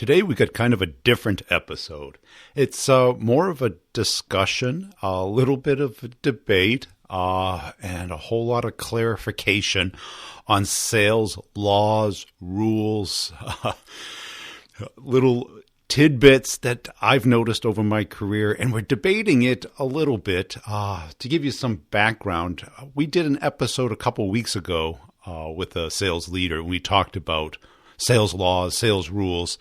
Today we got kind of a different episode. It's more of a discussion, a little bit of a debate, and a whole lot of clarification on sales laws, rules, little tidbits that I've noticed over my career, and we're debating it a little bit. To give you some background, we did an episode a couple weeks ago with a sales leader. We talked about sales laws, sales rules,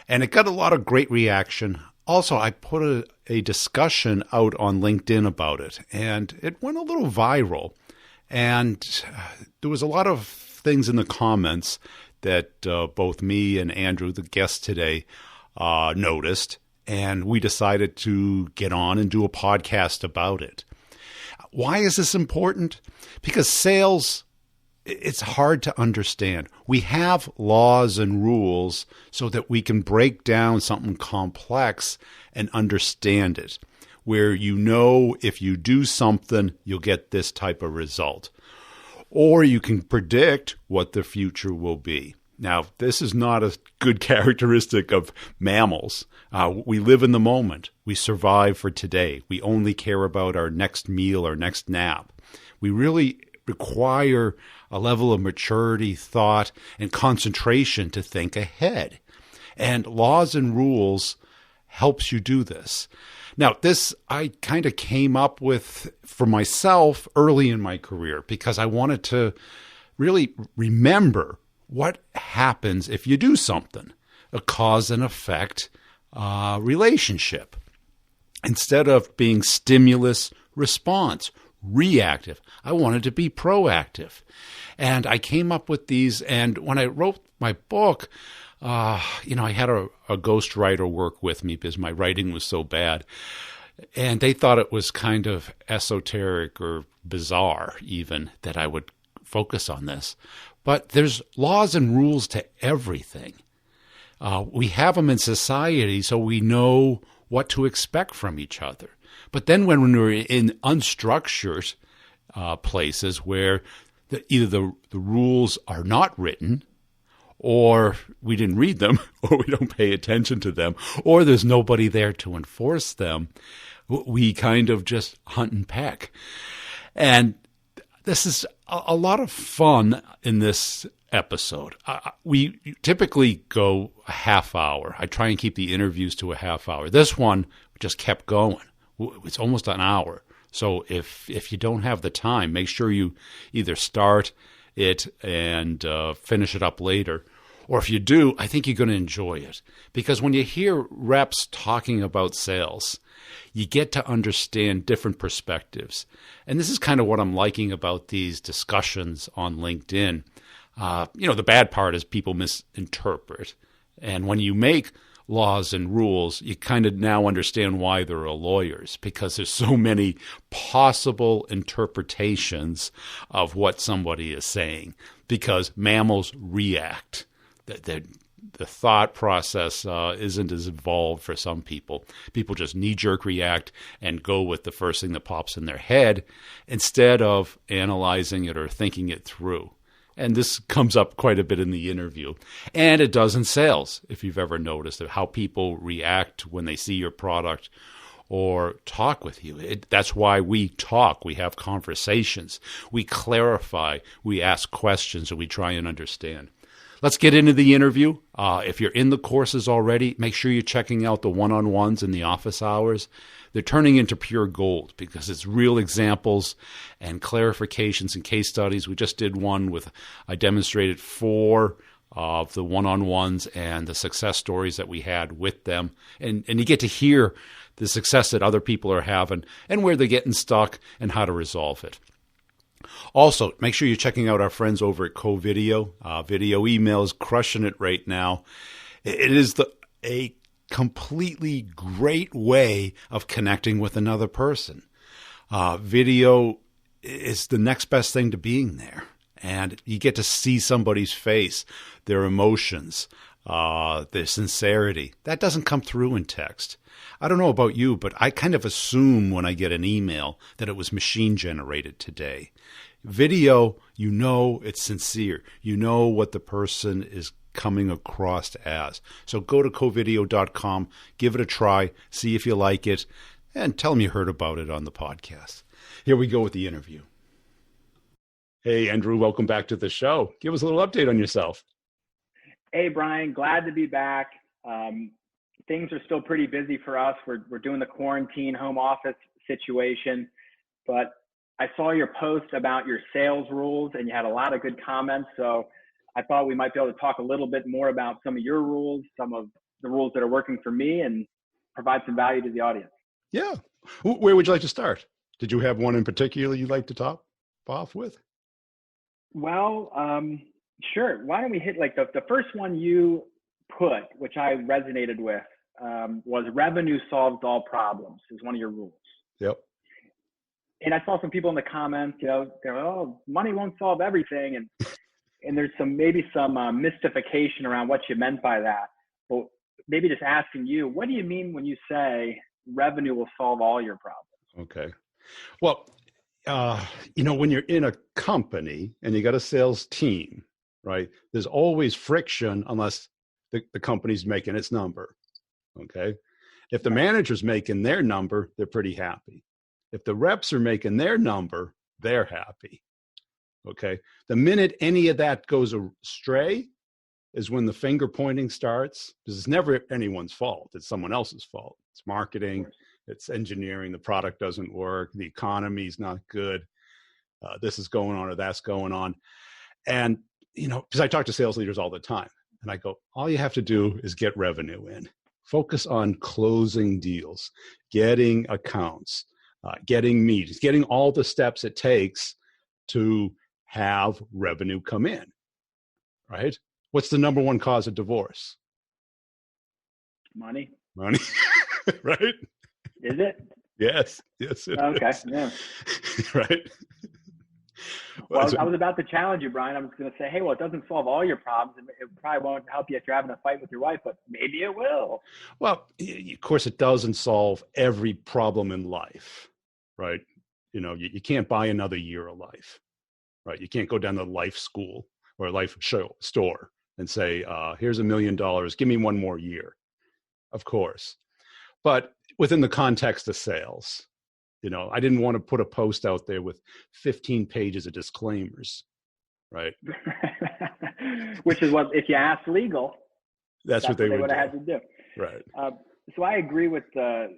and it got a lot of great reaction. Also, I put a discussion out on LinkedIn about it, and it went a little viral. And there was a lot of things in the comments that both me and Andrew, the guest today, noticed, and we decided to get on and do a podcast about it. Why is this important? Because sales, it's hard to understand. We have laws and rules so that we can break down something complex and understand it, where you know if you do something, you'll get this type of result. Or you can predict what the future will be. Now, this is not a good characteristic of mammals. We live in the moment. We survive for today. We only care about our next meal, our next nap. We really require a level of maturity, thought, and concentration to think ahead. And laws and rules helps you do this. Now, this I kind of came up with for myself early in my career because I wanted to really remember what happens if you do something, a cause and effect relationship. Instead of being stimulus response, reactive, I wanted to be proactive. And I came up with these, and when I wrote my book, I had a ghostwriter work with me because my writing was so bad. And they thought it was kind of esoteric or bizarre even that I would focus on this. But there's laws and rules to everything. We have them in society so we know what to expect from each other. But then when we're in unstructured places where either the rules are not written, or we didn't read them, or we don't pay attention to them, or there's nobody there to enforce them, we kind of just hunt and peck. And this is a lot of fun in this episode. We typically go a half hour. I try and keep the interviews to a half hour. This one just kept going. It's almost an hour. So if you don't have the time, make sure you either start it and finish it up later. Or if you do, I think you're going to enjoy it. Because when you hear reps talking about sales, you get to understand different perspectives. And this is kind of what I'm liking about these discussions on LinkedIn. The bad part is people misinterpret. And when you make laws and rules, you kind of now understand why there are lawyers, because there's so many possible interpretations of what somebody is saying, because mammals react. The thought process isn't as involved for some people. People just knee-jerk react and go with the first thing that pops in their head instead of analyzing it or thinking it through. And this comes up quite a bit in the interview. And it does in sales, if you've ever noticed how people react when they see your product or talk with you. That's why we talk. We have conversations. We clarify. We ask questions, and we try and understand. Let's get into the interview. If you're in the courses already, make sure you're checking out the one-on-ones in the office hours. They're turning into pure gold because it's real examples and clarifications and case studies. We just did one I demonstrated 4 of the one-on-ones and the success stories that we had with them. And you get to hear the success that other people are having and where they're getting stuck and how to resolve it. Also, make sure you're checking out our friends over at Co-Video. Video email is crushing it right now. It is a completely great way of connecting with another person. Video is the next best thing to being there. And you get to see somebody's face, their emotions, their sincerity. That doesn't come through in text. I don't know about you, but I kind of assume when I get an email that it was machine generated today. Video, you know it's sincere. You know what the person is coming across as. So go to covideo.com, give it a try, see if you like it, and tell them you heard about it on the podcast. Here we go with the interview. Hey, Andrew, welcome back to the show. Give us a little update on yourself. Hey, Brian, glad to be back. Things are still pretty busy for us. We're doing the quarantine home office situation, but I saw your post about your sales rules and you had a lot of good comments. So I thought we might be able to talk a little bit more about some of your rules, some of the rules that are working for me, and provide some value to the audience. Yeah. Where would you like to start? Did you have one in particular you'd like to top off with? Well, sure. Why don't we hit like the first one you put, which I resonated with, was revenue solves all problems is one of your rules. Yep. And I saw some people in the comments, they're, oh, money won't solve everything. And there's maybe some mystification around what you meant by that. But maybe just asking you, what do you mean when you say revenue will solve all your problems? Okay. Well, when you're in a company and you got a sales team, right, there's always friction unless the company's making its number. Okay. If the manager's making their number, they're pretty happy. If the reps are making their number, they're happy. Okay. The minute any of that goes astray is when the finger pointing starts, because it's never anyone's fault. It's someone else's fault. It's marketing. It's engineering. The product doesn't work. The economy's not good. This is going on or that's going on. And, because I talk to sales leaders all the time and I go, all you have to do is get revenue in. Focus on closing deals, getting accounts, getting meetings, getting all the steps it takes to have revenue come in, right? What's the number one cause of divorce? Money, right? Is it? Yes, it okay, is. Yeah. Right? Well, I was about to challenge you, Brian. I was going to say, hey, well, it doesn't solve all your problems. It probably won't help you if you're having a fight with your wife, but maybe it will. Well, of course, it doesn't solve every problem in life, right? You can't buy another year of life, right? You can't go down to life school or a life store and say, here's $1 million, give me one more year. Of course. But within the context of sales, I didn't want to put a post out there with 15 pages of disclaimers, right? Which is what, if you ask legal, that's what they would have had to do. Right. So I agree with the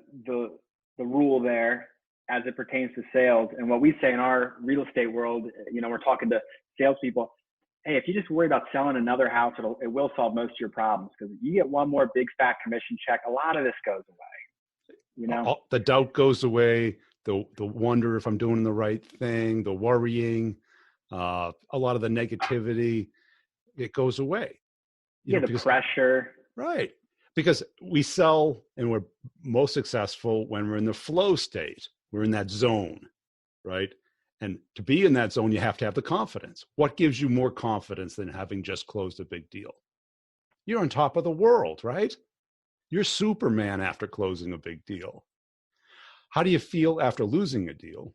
rule there as it pertains to sales. And what we say in our real estate world, we're talking to salespeople. Hey, if you just worry about selling another house, it will solve most of your problems, because you get one more big fat commission check, a lot of this goes away. The doubt goes away. The wonder if I'm doing the right thing, the worrying, a lot of the negativity, it goes away. The pressure. Right. Because we sell and we're most successful when we're in the flow state. We're in that zone, right? And to be in that zone, you have to have the confidence. What gives you more confidence than having just closed a big deal? You're on top of the world, right? You're Superman after closing a big deal. How do you feel after losing a deal?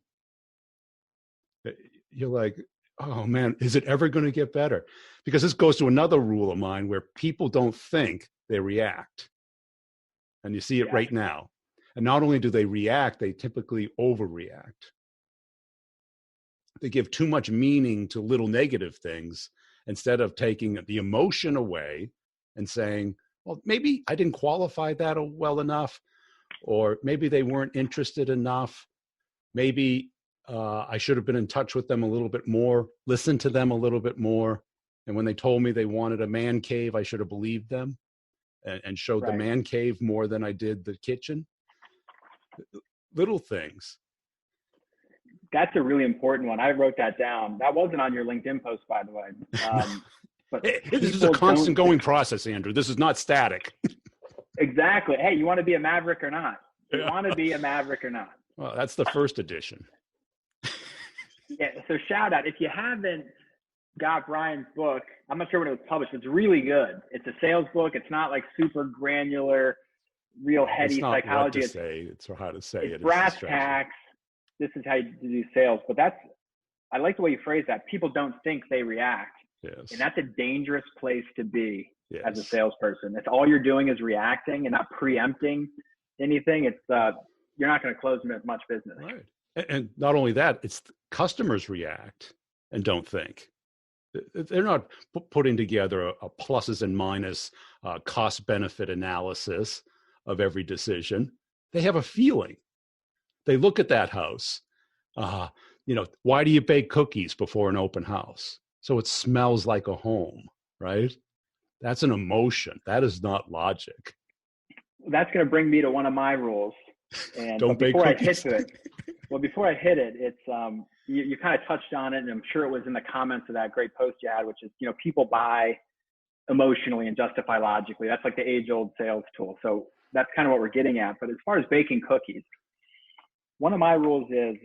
You're like, oh man, is it ever going to get better? Because this goes to another rule of mine where people don't think, they react. And you see it right now. And not only do they react, they typically overreact. They give too much meaning to little negative things instead of taking the emotion away and saying, well, maybe I didn't qualify that well enough, or maybe they weren't interested enough. Maybe I should have been in touch with them a little bit more, listened to them a little bit more. And when they told me they wanted a man cave, I should have believed them and showed the man cave more than I did the kitchen. Little things. That's a really important one. I wrote that down. That wasn't on your LinkedIn post, by the way. But this is a constant going process, Andrew. This is not static. Exactly. Hey, you want to be a maverick or not? You want to be a maverick or not? Well, that's the first edition. Yeah. So shout out. If you haven't got Brian's book, I'm not sure when it was published. It's really good. It's a sales book. It's not like super granular, real heady psychology. It's how to say it. It's brass tacks. This is how you do sales. But I like the way you phrase that. People don't think, they react. Yes. And that's a dangerous place to be. as a Yes. salesperson. If all you're doing is reacting and not preempting anything, it's you're not going to close much business. Right. And not only that, it's customers react and don't think. They're not putting together a pluses and minus cost benefit analysis of every decision. They have a feeling. They look at that house. Why do you bake cookies before an open house? So it smells like a home, right? That's an emotion. That is not logic. That's going to bring me to one of my rules. Don't bake cookies. Before I hit it, it's you kind of touched on it, and I'm sure it was in the comments of that great post you had, which is, people buy emotionally and justify logically. That's like the age-old sales tool. So that's kind of what we're getting at. But as far as baking cookies, one of my rules is,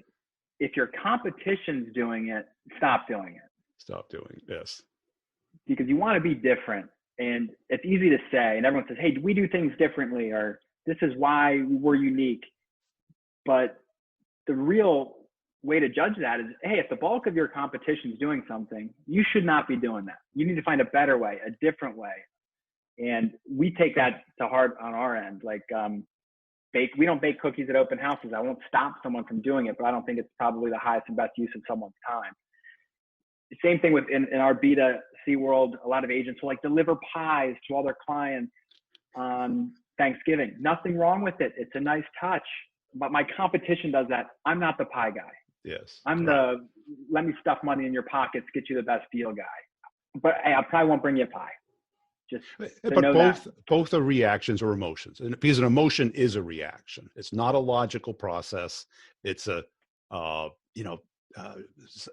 if your competition's doing it, stop doing it. Stop doing it, yes. Because you want to be different. And it's easy to say, and everyone says, hey, we do things differently, or this is why we're unique. But the real way to judge that is, hey, if the bulk of your competition is doing something, you should not be doing that. You need to find a better way, a different way. And we take that to heart on our end. Like, we don't bake cookies at open houses. I won't stop someone from doing it, but I don't think it's probably the highest and best use of someone's time. The same thing with in our B2C world, a lot of agents will deliver pies to all their clients on Thanksgiving. Nothing wrong with it. It's a nice touch. But my competition does that. I'm not the pie guy. Yes. I'm right. the let me stuff money in your pockets, get you the best deal guy. But hey, I probably won't bring you a pie. But both are reactions or emotions, and because an emotion is a reaction, it's not a logical process. It's a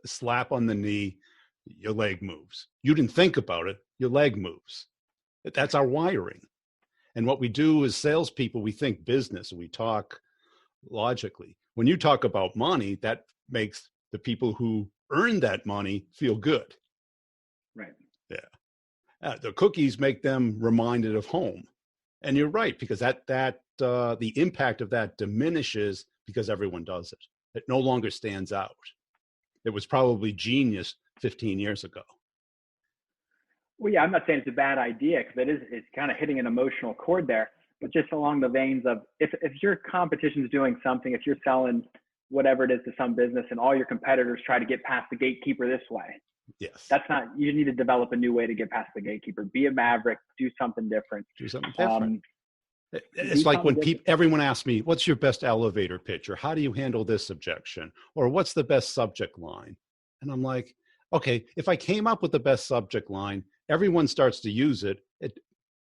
slap on the knee, your leg moves. You didn't think about it, your leg moves. That's our wiring. And what we do as salespeople, we think business and we talk logically. When you talk about money, that makes the people who earn that money feel good. Right. Yeah. The cookies make them reminded of home. And you're right, because the impact of that diminishes because everyone does it. It no longer stands out. It was probably genius 15 years ago. Well, yeah, I'm not saying it's a bad idea, because it's kind of hitting an emotional chord there, but just along the veins of, if your competition is doing something, if you're selling whatever it is to some business and all your competitors try to get past the gatekeeper this way, yes, that's not, you need to develop a new way to get past the gatekeeper. Be a maverick, do something different. Do something different. It's like when everyone asks me, what's your best elevator pitch? Or how do you handle this objection? Or what's the best subject line? And I'm like, okay, if I came up with the best subject line, everyone starts to use it.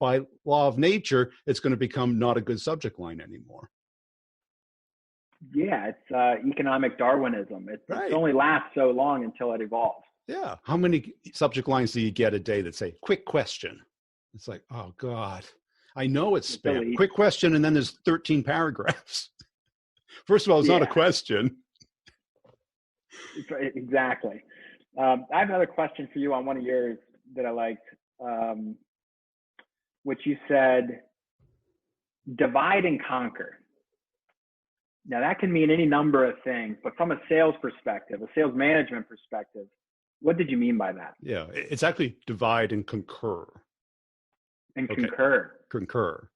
By law of nature, it's going to become not a good subject line anymore. Yeah, it's economic Darwinism. It only lasts so long until it evolves. Yeah. How many subject lines do you get a day that say, quick question? It's like, oh, God. I know it's spam. Quick question, and then there's 13 paragraphs. First of all, it's not a question. Exactly. I have another question for you on one of yours that I liked, which you said, divide and conquer. Now, that can mean any number of things, but from a sales perspective, a sales management perspective, what did you mean by that? Yeah, it's actually divide and concur. And concur. Concur.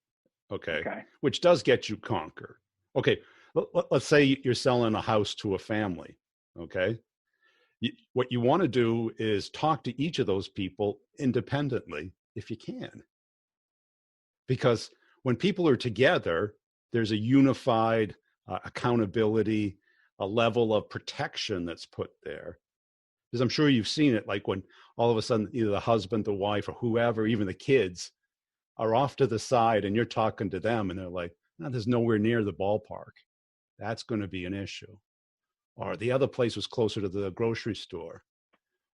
Okay. Which does get you conquer. Okay. Let's say you're selling a house to a family. Okay. What you want to do is talk to each of those people independently if you can. Because when people are together, there's a unified accountability, a level of protection that's put there. Because I'm sure you've seen it, like when all of a sudden either the husband, the wife, or whoever, even the kids, are off to the side and you're talking to them and they're like, no, there's nowhere near the ballpark. That's going to be an issue. Or the other place was closer to the grocery store.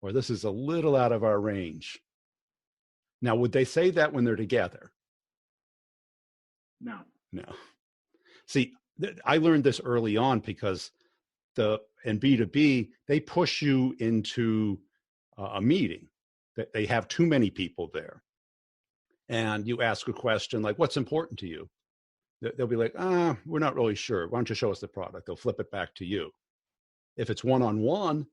Or this is a little out of our range. Now, would they say that when they're together? No. See, I learned this early on because in B2B, they push you into a meeting. They have too many people there. And you ask a question like, what's important to you? They'll be like, we're not really sure. Why don't you show us the product? They'll flip it back to you. If it's one-on-one,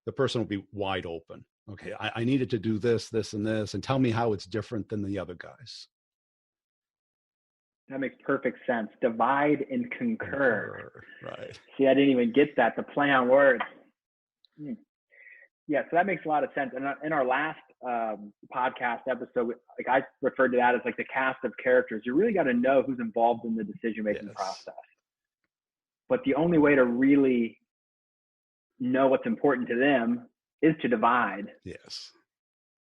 the person will be wide open. Okay, I needed to do this, this, and this, and tell me how it's different than the other guys. That makes perfect sense. Divide and concur. Right. See, I didn't even get that. The play on words. Yeah, so that makes a lot of sense. And in our last podcast episode, like I referred to that as like the cast of characters. You really got to know who's involved in the decision-making process. But the only way to really know what's important to them is to divide. Yes.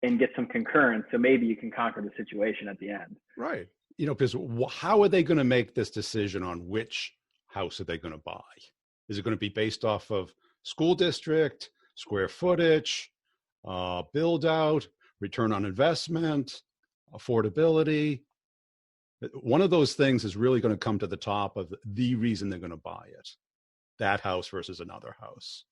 And get some concurrence, so maybe you can conquer the situation at the end. Right. Because how are they going to make this decision on which house are they going to buy? Is it going to be based off of school district, square footage, build out, return on investment, affordability? One of those things is really going to come to the top of the reason they're going to buy it, that house versus another house.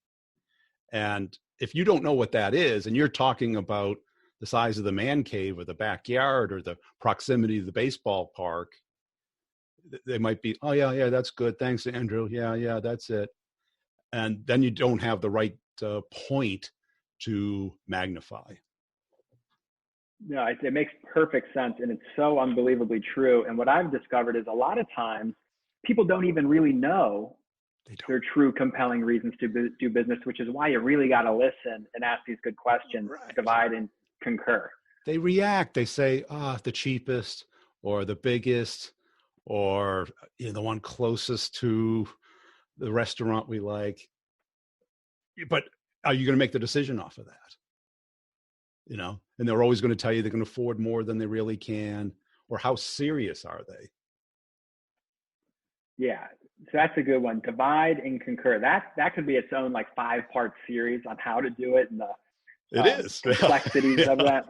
And if you don't know what that is, and you're talking about the size of the man cave or the backyard or the proximity to the baseball park, they might be, oh, yeah, that's good. Thanks, Andrew. Yeah, that's it. And then you don't have the right point to magnify. No, it makes perfect sense. And it's so unbelievably true. And what I've discovered is a lot of times people don't even really know their true compelling reasons to do business, which is why you really got to listen and ask these good questions, right. Divide and concur. They react. They say, the cheapest or the biggest or the one closest to the restaurant we like. But are you going to make the decision off of that? And they're always going to tell you they can afford more than they really can, or how serious are they? Yeah. So that's a good one. Divide and concur. That could be its own like 5-part series on how to do it and the complexities of that.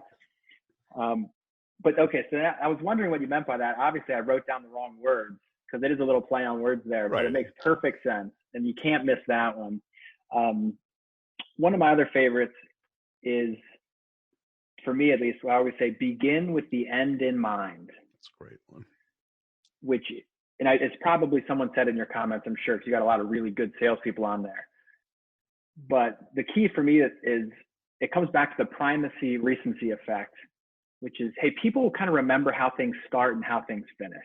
But okay, so I was wondering what you meant by that. Obviously, I wrote down the wrong words because it is a little play on words there, but It makes perfect sense, and you can't miss that one. One of my other favorites is, for me at least, I always say, begin with the end in mind. That's a great one. It's probably someone said in your comments, I'm sure, because you got a lot of really good salespeople on there. But the key for me is it comes back to the primacy recency effect, which is, hey, people kind of remember how things start and how things finish.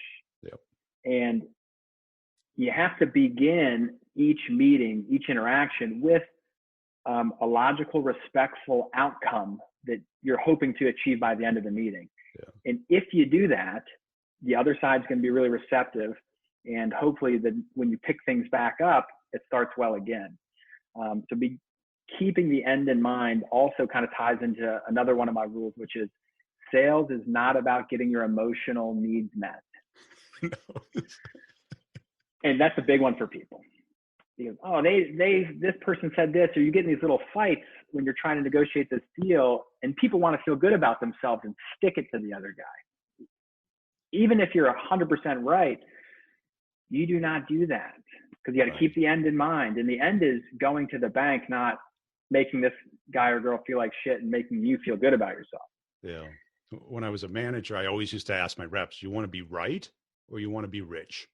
Yep. And you have to begin each meeting, each interaction with a logical, respectful outcome that you're hoping to achieve by the end of the meeting. Yeah. And if you do that, the other side's going to be really receptive. And hopefully when you pick things back up, it starts well again. So keeping the end in mind also kind of ties into another one of my rules, which is sales is not about getting your emotional needs met. No. And that's a big one for people. Because, this person said this, or you get in these little fights when you're trying to negotiate this deal, and people want to feel good about themselves and stick it to the other guy. Even if you're 100% right, you do not do that, because you got to keep the end in mind. And the end is going to the bank, not making this guy or girl feel like shit and making you feel good about yourself. Yeah. When I was a manager, I always used to ask my reps, you want to be right or you want to be rich?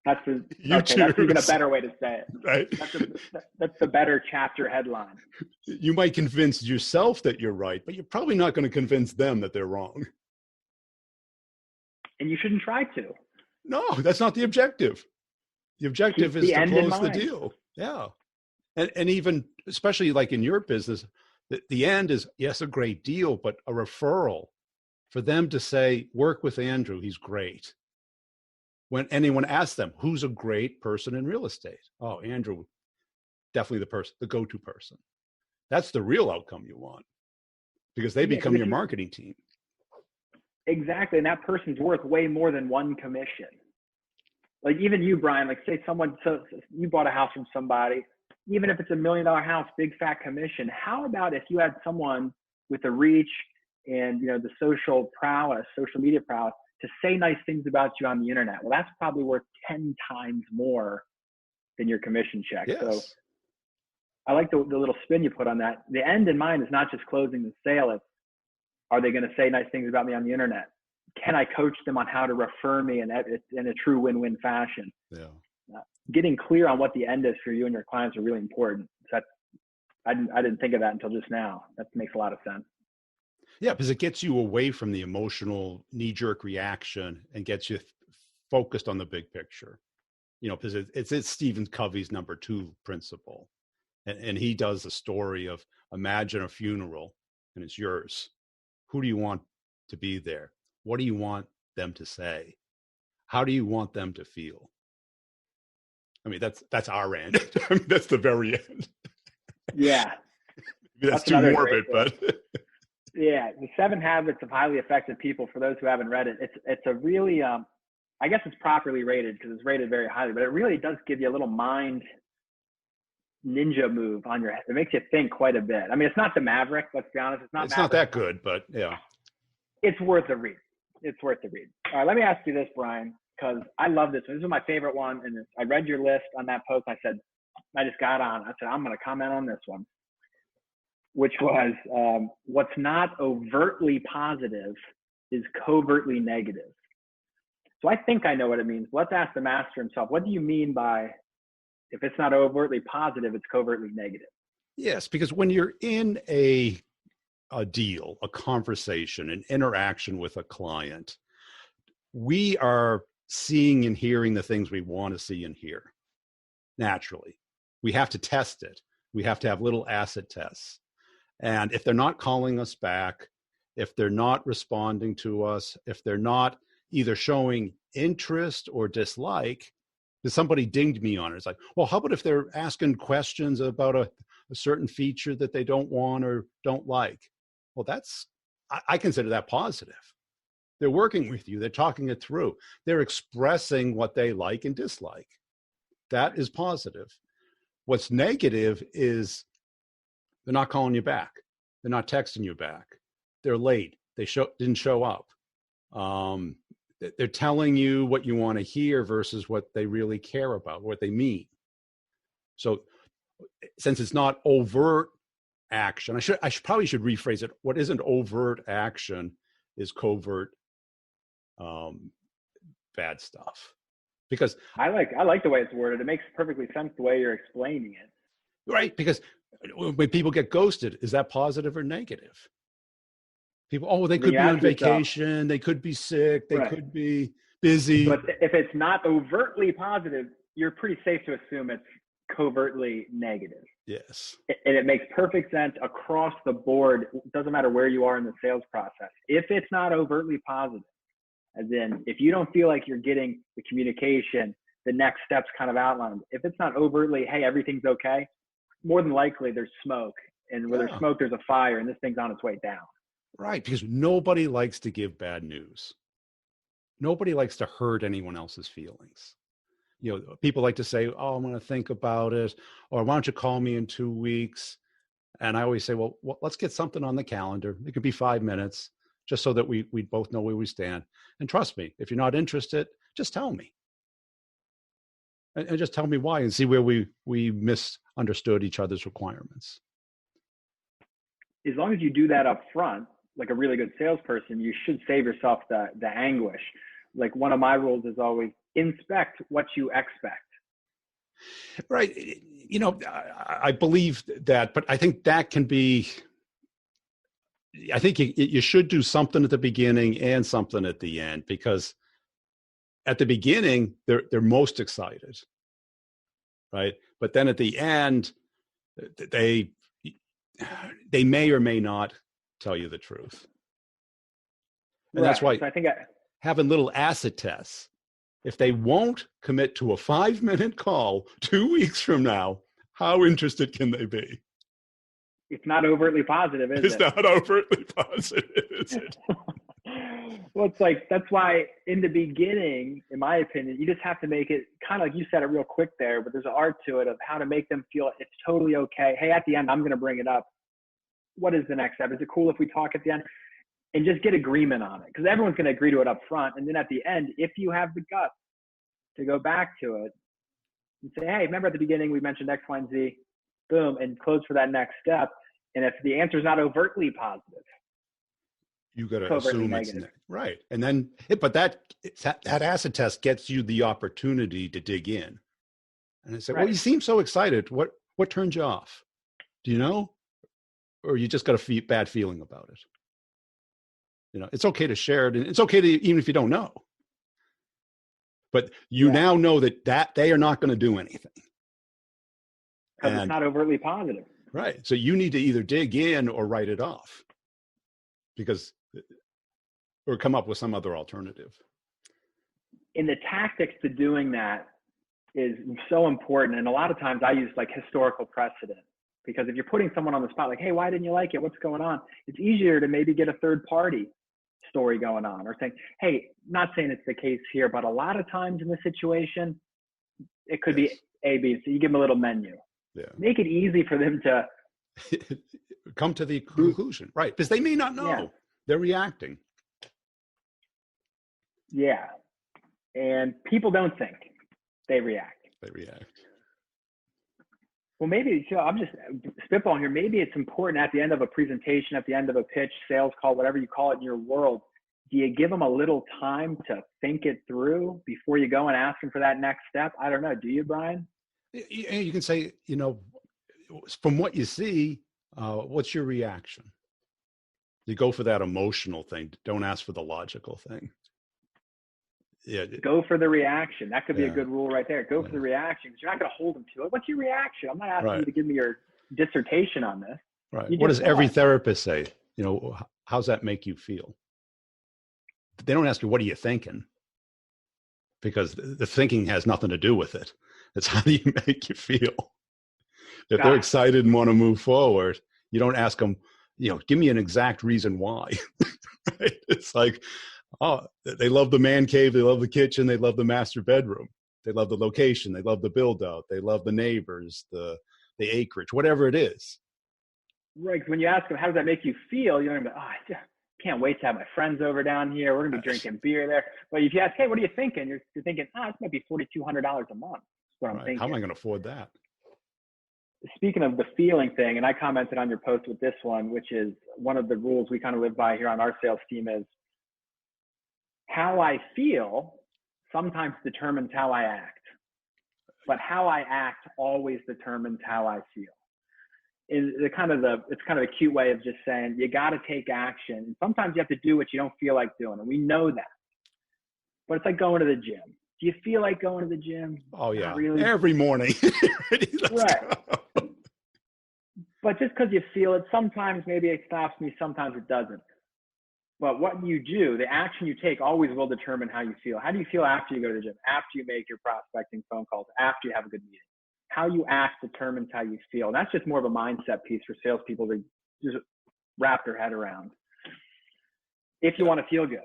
That's even a better way to say it. Right. That's the better chapter headline. You might convince yourself that you're right, but you're probably not going to convince them that they're wrong. And you shouldn't try to. No, that's not the objective. The objective is to close the deal. Yeah. And even, especially like in your business, the end is, yes, a great deal, but a referral for them to say, work with Andrew, he's great. When anyone asks them, who's a great person in real estate? Oh, Andrew, definitely the go-to person. That's the real outcome you want, because they become your marketing team. Exactly. And that person's worth way more than one commission. Like even you, Brian, like say so you bought a house from somebody, even if it's $1 million house, big fat commission. How about if you had someone with the reach and the social media prowess to say nice things about you on the internet? Well, that's probably worth 10 times more than your commission check. Yes. So I like the little spin you put on that. The end in mind is not just closing the sale. It's, are they going to say nice things about me on the internet? Can I coach them on how to refer me in a true win-win fashion? Yeah. Getting clear on what the end is for you and your clients are really important. So I didn't think of that until just now. That makes a lot of sense. Yeah, because it gets you away from the emotional knee-jerk reaction and gets you focused on the big picture. Because it's Stephen Covey's number 2 principle. And he does a story of, imagine a funeral and it's yours. Who do you want to be there? What do you want them to say? How do you want them to feel? I mean, that's our end. I mean, that's the very end. Yeah. That's too morbid, but yeah, the 7 Habits of Highly Effective People, for those who haven't read it, it's a really, I guess it's properly rated because it's rated very highly, but it really does give you a little mind ninja move on your head. It makes you think quite a bit. I mean, it's not the Maverick, let's be honest. It's not that good, but yeah. It's worth a read. It's worth the read. All right, let me ask you this, Brian, because I love this one. This is my favorite one. And I read your list on that post. I said, I just got on. I said, I'm going to comment on this one, which was what's not overtly positive is covertly negative. So I think I know what it means. Let's ask the master himself. What do you mean by, if it's not overtly positive, it's covertly negative? Yes, because when you're in a deal, a conversation, an interaction with a client, we are seeing and hearing the things we want to see and hear naturally. We have to test it. We have to have little acid tests. And if they're not calling us back, if they're not responding to us, if they're not either showing interest or dislike, because somebody dinged me on it. It's like, well, how about if they're asking questions about a certain feature that they don't want or don't like? Well, I consider that positive. They're working with you. They're talking it through. They're expressing what they like and dislike. That is positive. What's negative is they're not calling you back. They're not texting you back. They're late. They didn't show up. They're telling you what you want to hear versus what they really care about, what they mean. So since it's not overt action, I probably should rephrase it. What isn't overt action is covert bad stuff. Because I like the way it's worded. It makes perfectly sense the way you're explaining it. Right, because when people get ghosted, is that positive or negative? People, they could be on vacation, they could be sick, they could be busy. But if it's not overtly positive, you're pretty safe to assume it's covertly negative. Yes. And it makes perfect sense across the board. It doesn't matter where you are in the sales process. If it's not overtly positive, as in if you don't feel like you're getting the communication, the next steps kind of outlined, if it's not overtly, hey, everything's okay, more than likely there's smoke. And where there's smoke, there's a fire, and this thing's on its way down. Right, because nobody likes to give bad news. Nobody likes to hurt anyone else's feelings. People like to say, oh, I'm going to think about it, or why don't you call me in 2 weeks? And I always say, well, let's get something on the calendar. It could be 5 minutes, just so that we both know where we stand. And trust me, if you're not interested, just tell me. And just tell me why, and see where we misunderstood each other's requirements. As long as you do that up front, like a really good salesperson, you should save yourself the anguish. Like one of my rules is always inspect what you expect. Right. I believe that, but I think that can be, I think you should do something at the beginning and something at the end, because at the beginning, they're most excited. Right. But then at the end, they may or may not tell you the truth. And that's why so I think having little acid tests, if they won't commit to a 5-minute call 2 weeks from now, how interested can they be? It's not overtly positive, is it? It's not overtly positive, is it? Well, it's like, that's why in the beginning, in my opinion, you just have to make it kind of like you said it real quick there, but there's an art to it of how to make them feel it's totally okay. Hey, at the end, I'm going to bring it up. What is the next step? Is it cool if we talk at the end? And just get agreement on it, because everyone's going to agree to it up front. And then at the end, if you have the guts to go back to it and say, hey, remember at the beginning we mentioned X, Y, and Z, boom, and close for that next step. And if the answer is not overtly positive, you got to assume it's right. And then, but that acid test gets you the opportunity to dig in. And I say, well, you seem so excited. What turned you off? Do you know? Or you just got a bad feeling about it? It's okay to share it, and it's okay to, even if you don't know. But you now know that they are not going to do anything. Because it's not overtly positive. Right. So you need to either dig in or write it off, or come up with some other alternative. And the tactics to doing that is so important. And a lot of times I use like historical precedent, because if you're putting someone on the spot, like, hey, why didn't you like it? What's going on? It's easier to maybe get a third party story going on, or saying, hey, not saying it's the case here, but a lot of times in this situation, it could be A, B, C. You give them a little menu. Yeah. Make it easy for them to come to the conclusion, right? Because they may not know. Yeah. They're reacting. Yeah. And people don't think, they react. Well, maybe, I'm just spitballing here. Maybe it's important at the end of a presentation, at the end of a pitch, sales call, whatever you call it in your world, do you give them a little time to think it through before you go and ask them for that next step? I don't know. Do you, Brian? You can say, from what you see, what's your reaction? You go for that emotional thing. Don't ask for the logical thing. Yeah. Go for the reaction. That could be a good rule right there. Go for the reaction, because you're not going to hold them to it. What's your reaction? I'm not asking you to give me your dissertation on this. Right. What does every therapist say? How's that make you feel? They don't ask you, what are you thinking? Because the thinking has nothing to do with it. It's how do you make you feel? If they're excited and want to move forward, you don't ask them, give me an exact reason why. Right? It's like, oh, they love the man cave, they love the kitchen, they love the master bedroom, they love the location, they love the build out, they love the neighbors, the acreage, whatever it is. Right. When you ask them, how does that make you feel? You're going to be, I just can't wait to have my friends over down here. We're going to be drinking beer there. But if you ask, hey, what are you thinking? You're thinking, this might be $4,200 a month. That's what I'm thinking. How am I going to afford that? Speaking of the feeling thing, and I commented on your post with this one, which is one of the rules we kind of live by here on our sales team, is how I feel sometimes determines how I act, but how I act always determines how I feel. It's kind of a cute way of just saying you got to take action. Sometimes you have to do what you don't feel like doing, and we know that. But it's like going to the gym. Do you feel like going to the gym? Oh yeah, really? Every morning. Right. But just because you feel it, sometimes maybe it stops me, sometimes it doesn't. But what you do, the action you take, always will determine how you feel. How do you feel after you go to the gym, after you make your prospecting phone calls, after you have a good meeting? How you act determines how you feel. And that's just more of a mindset piece for salespeople to just wrap their head around, if you want to feel good.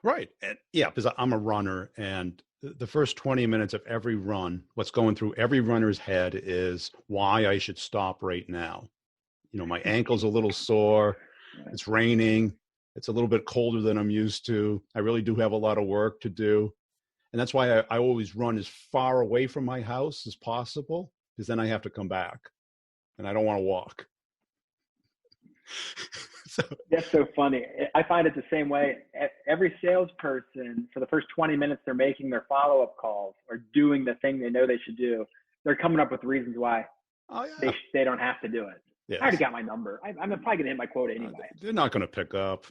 Right. And because I'm a runner, and the first 20 minutes of every run, what's going through every runner's head is why I should stop right now. My ankle's a little sore. It's raining. It's a little bit colder than I'm used to. I really do have a lot of work to do. And that's why I always run as far away from my house as possible, because then I have to come back and I don't want to walk. That's so funny. I find it the same way. Every salesperson, for the first 20 minutes, they're making their follow-up calls or doing the thing they know they should do. They're coming up with reasons why they don't have to do it. Yes. I already got my number. I'm probably going to hit my quota anyway. They're not going to pick up.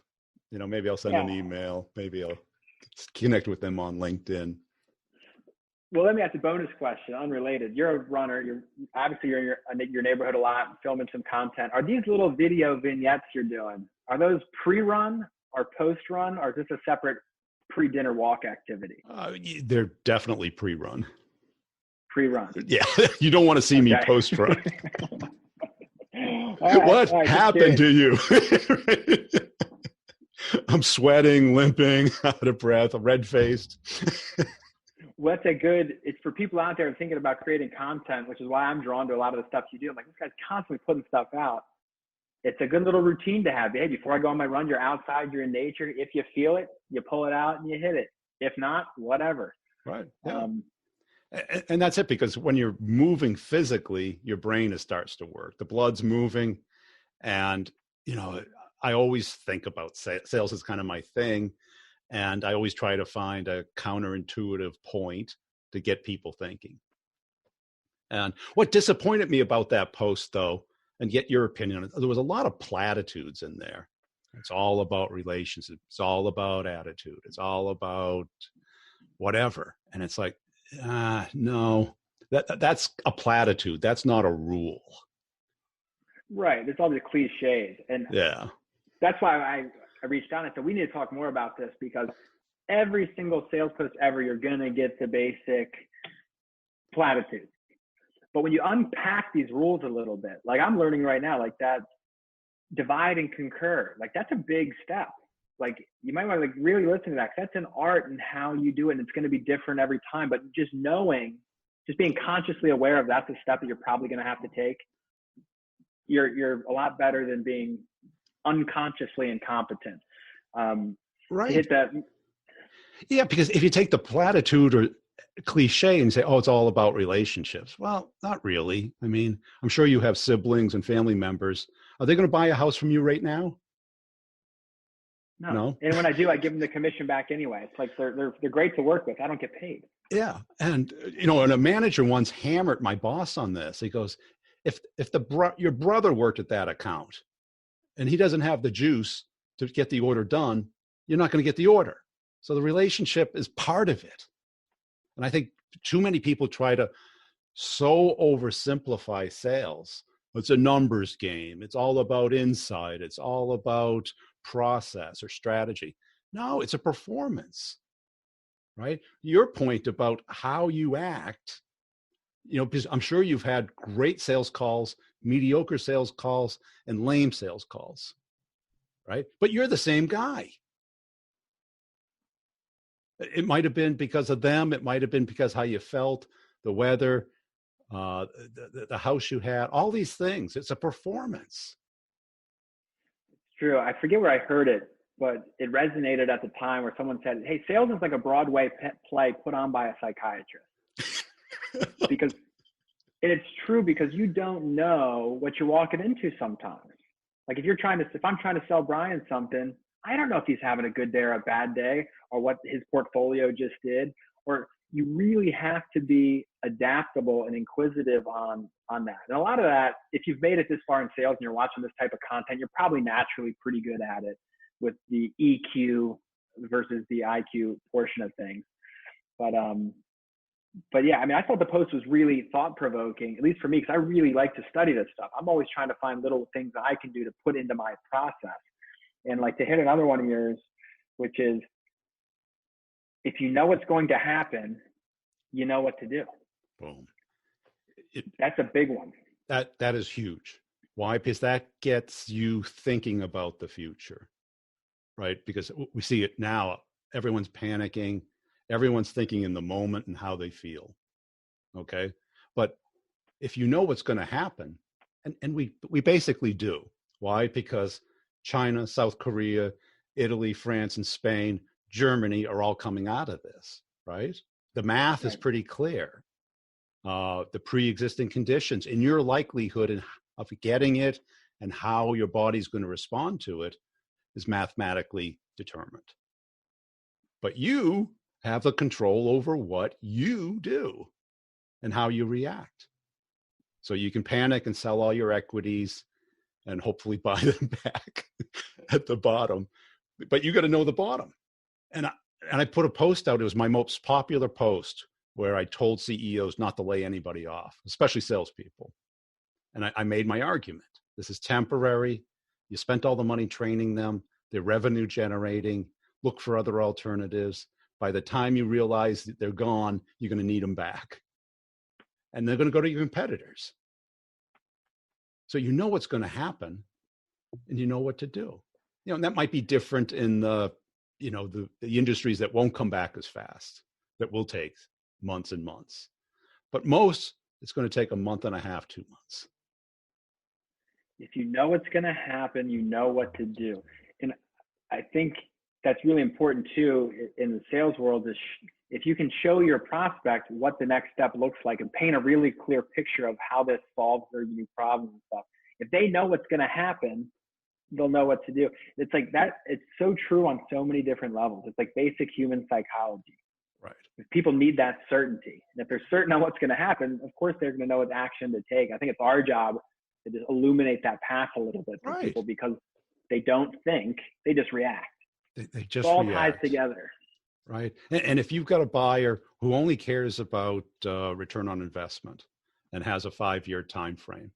Maybe I'll send an email. Maybe I'll connect with them on LinkedIn. Well, let me ask a bonus question, unrelated. You're a runner. You're in your neighborhood a lot, filming some content. Are these little video vignettes you're doing, are those pre-run or post-run, or is this a separate pre-dinner walk activity? They're definitely pre-run. Pre-run. Yeah, you don't want to see me post-run. What happened to you? I'm sweating, limping, out of breath, red-faced. Well, it's for people out there thinking about creating content, which is why I'm drawn to a lot of the stuff you do. I'm like, this guy's constantly putting stuff out. It's a good little routine to have. Hey, before I go on my run, you're outside, you're in nature. If you feel it, you pull it out and you hit it. If not, whatever. Right. Yeah. And that's it, because when you're moving physically, your brain starts to work. The blood's moving. And, I always think about sales as kind of my thing. And I always try to find a counterintuitive point to get people thinking. And what disappointed me about that post, though, and get your opinion on it. There was a lot of platitudes in there. It's all about relationships. It's all about attitude. It's all about whatever. And it's like, no, that's a platitude. That's not a rule. Right. It's all the cliches. And Yeah. that's why I reached out and said, we need to talk more about this, because every single sales post ever, you're going to get the basic platitudes. But when you unpack these rules a little bit, like I'm learning right now, like that divide and concur, like that's a big step. Like you might want to like really listen to that. That's an art in how you do it. And it's going to be different every time, but just knowing, just being consciously aware of that's a step that you're probably going to have to take. You're a lot better than being unconsciously incompetent. Right. To hit that. Yeah. Because if you take the platitude or cliche and say, oh, it's all about relationships. Well, not really. I mean, I'm sure you have siblings and family members. Are they going to buy a house from you right now? No. And when I do, I give them the commission back anyway. It's like they're great to work with. I don't get paid. Yeah. And, and a manager once hammered my boss on this. He goes, if your brother worked at that account and he doesn't have the juice to get the order done, you're not going to get the order. So the relationship is part of it. And I think too many people try to so oversimplify sales. It's a numbers game. It's all about insight. It's all about process or strategy. No, it's a performance, right? Your point about how you act, because I'm sure you've had great sales calls, mediocre sales calls, and lame sales calls, right? But you're the same guy. It might have been because of them. It might have been because how you felt, the weather, the house you had, all these things. It's a performance. It's true. I forget where I heard it, but it resonated at the time where someone said, hey, sales is like a Broadway play put on by a psychiatrist. And it's true, because you don't know what you're walking into sometimes. Like if I'm trying to sell Brian something, I don't know if he's having a good day or a bad day, or what his portfolio just did. Or you really have to be adaptable and inquisitive on that. And a lot of that, if you've made it this far in sales and you're watching this type of content, you're probably naturally pretty good at it with the EQ versus the IQ portion of things. But yeah, I mean, I thought the post was really thought provoking, at least for me, because I really like to study this stuff. I'm always trying to find little things that I can do to put into my process. And like to hit another one of yours, which is, if you know what's going to happen, you know what to do. Boom. That's a big one. That is huge. Why? Because that gets you thinking about the future, right? Because we see it now. Everyone's panicking. Everyone's thinking in the moment and how they feel. Okay. But if you know what's going to happen, and we basically do. Why? Because China, South Korea, Italy, France, and Spain, Germany are all coming out of this, right? The math is pretty clear. The pre-existing conditions and your likelihood of getting it and how your body's going to respond to it is mathematically determined. But you have the control over what you do and how you react. So you can panic and sell all your equities and hopefully buy them back at the bottom. But you got to know the bottom. And I put a post out. It was my most popular post where I told CEOs not to lay anybody off, especially salespeople. And I made my argument. This is temporary. You spent all the money training them. They're revenue generating. Look for other alternatives. By the time you realize that they're gone, you're going to need them back. And they're going to go to your competitors. So you know what's going to happen and you know what to do. And that might be different in the industries that won't come back as fast, that will take months and months. But most, it's going to take a month and a half, 2 months. If you know what's going to happen, you know what to do. And I think that's really important too in the sales world, is if you can show your prospect what the next step looks like and paint a really clear picture of how this solves their new problems and stuff. If they know what's going to happen, they'll know what to do. It's like that. It's so true on so many different levels. It's like basic human psychology. Right. If people need that certainty. And if they're certain on what's going to happen, of course, they're going to know what action to take. I think it's our job to just illuminate that path a little bit for Right. people, because they don't think, they just react. They just it all react. ties together. Right. And if you've got a buyer who only cares about return on investment and has a 5-year time frame,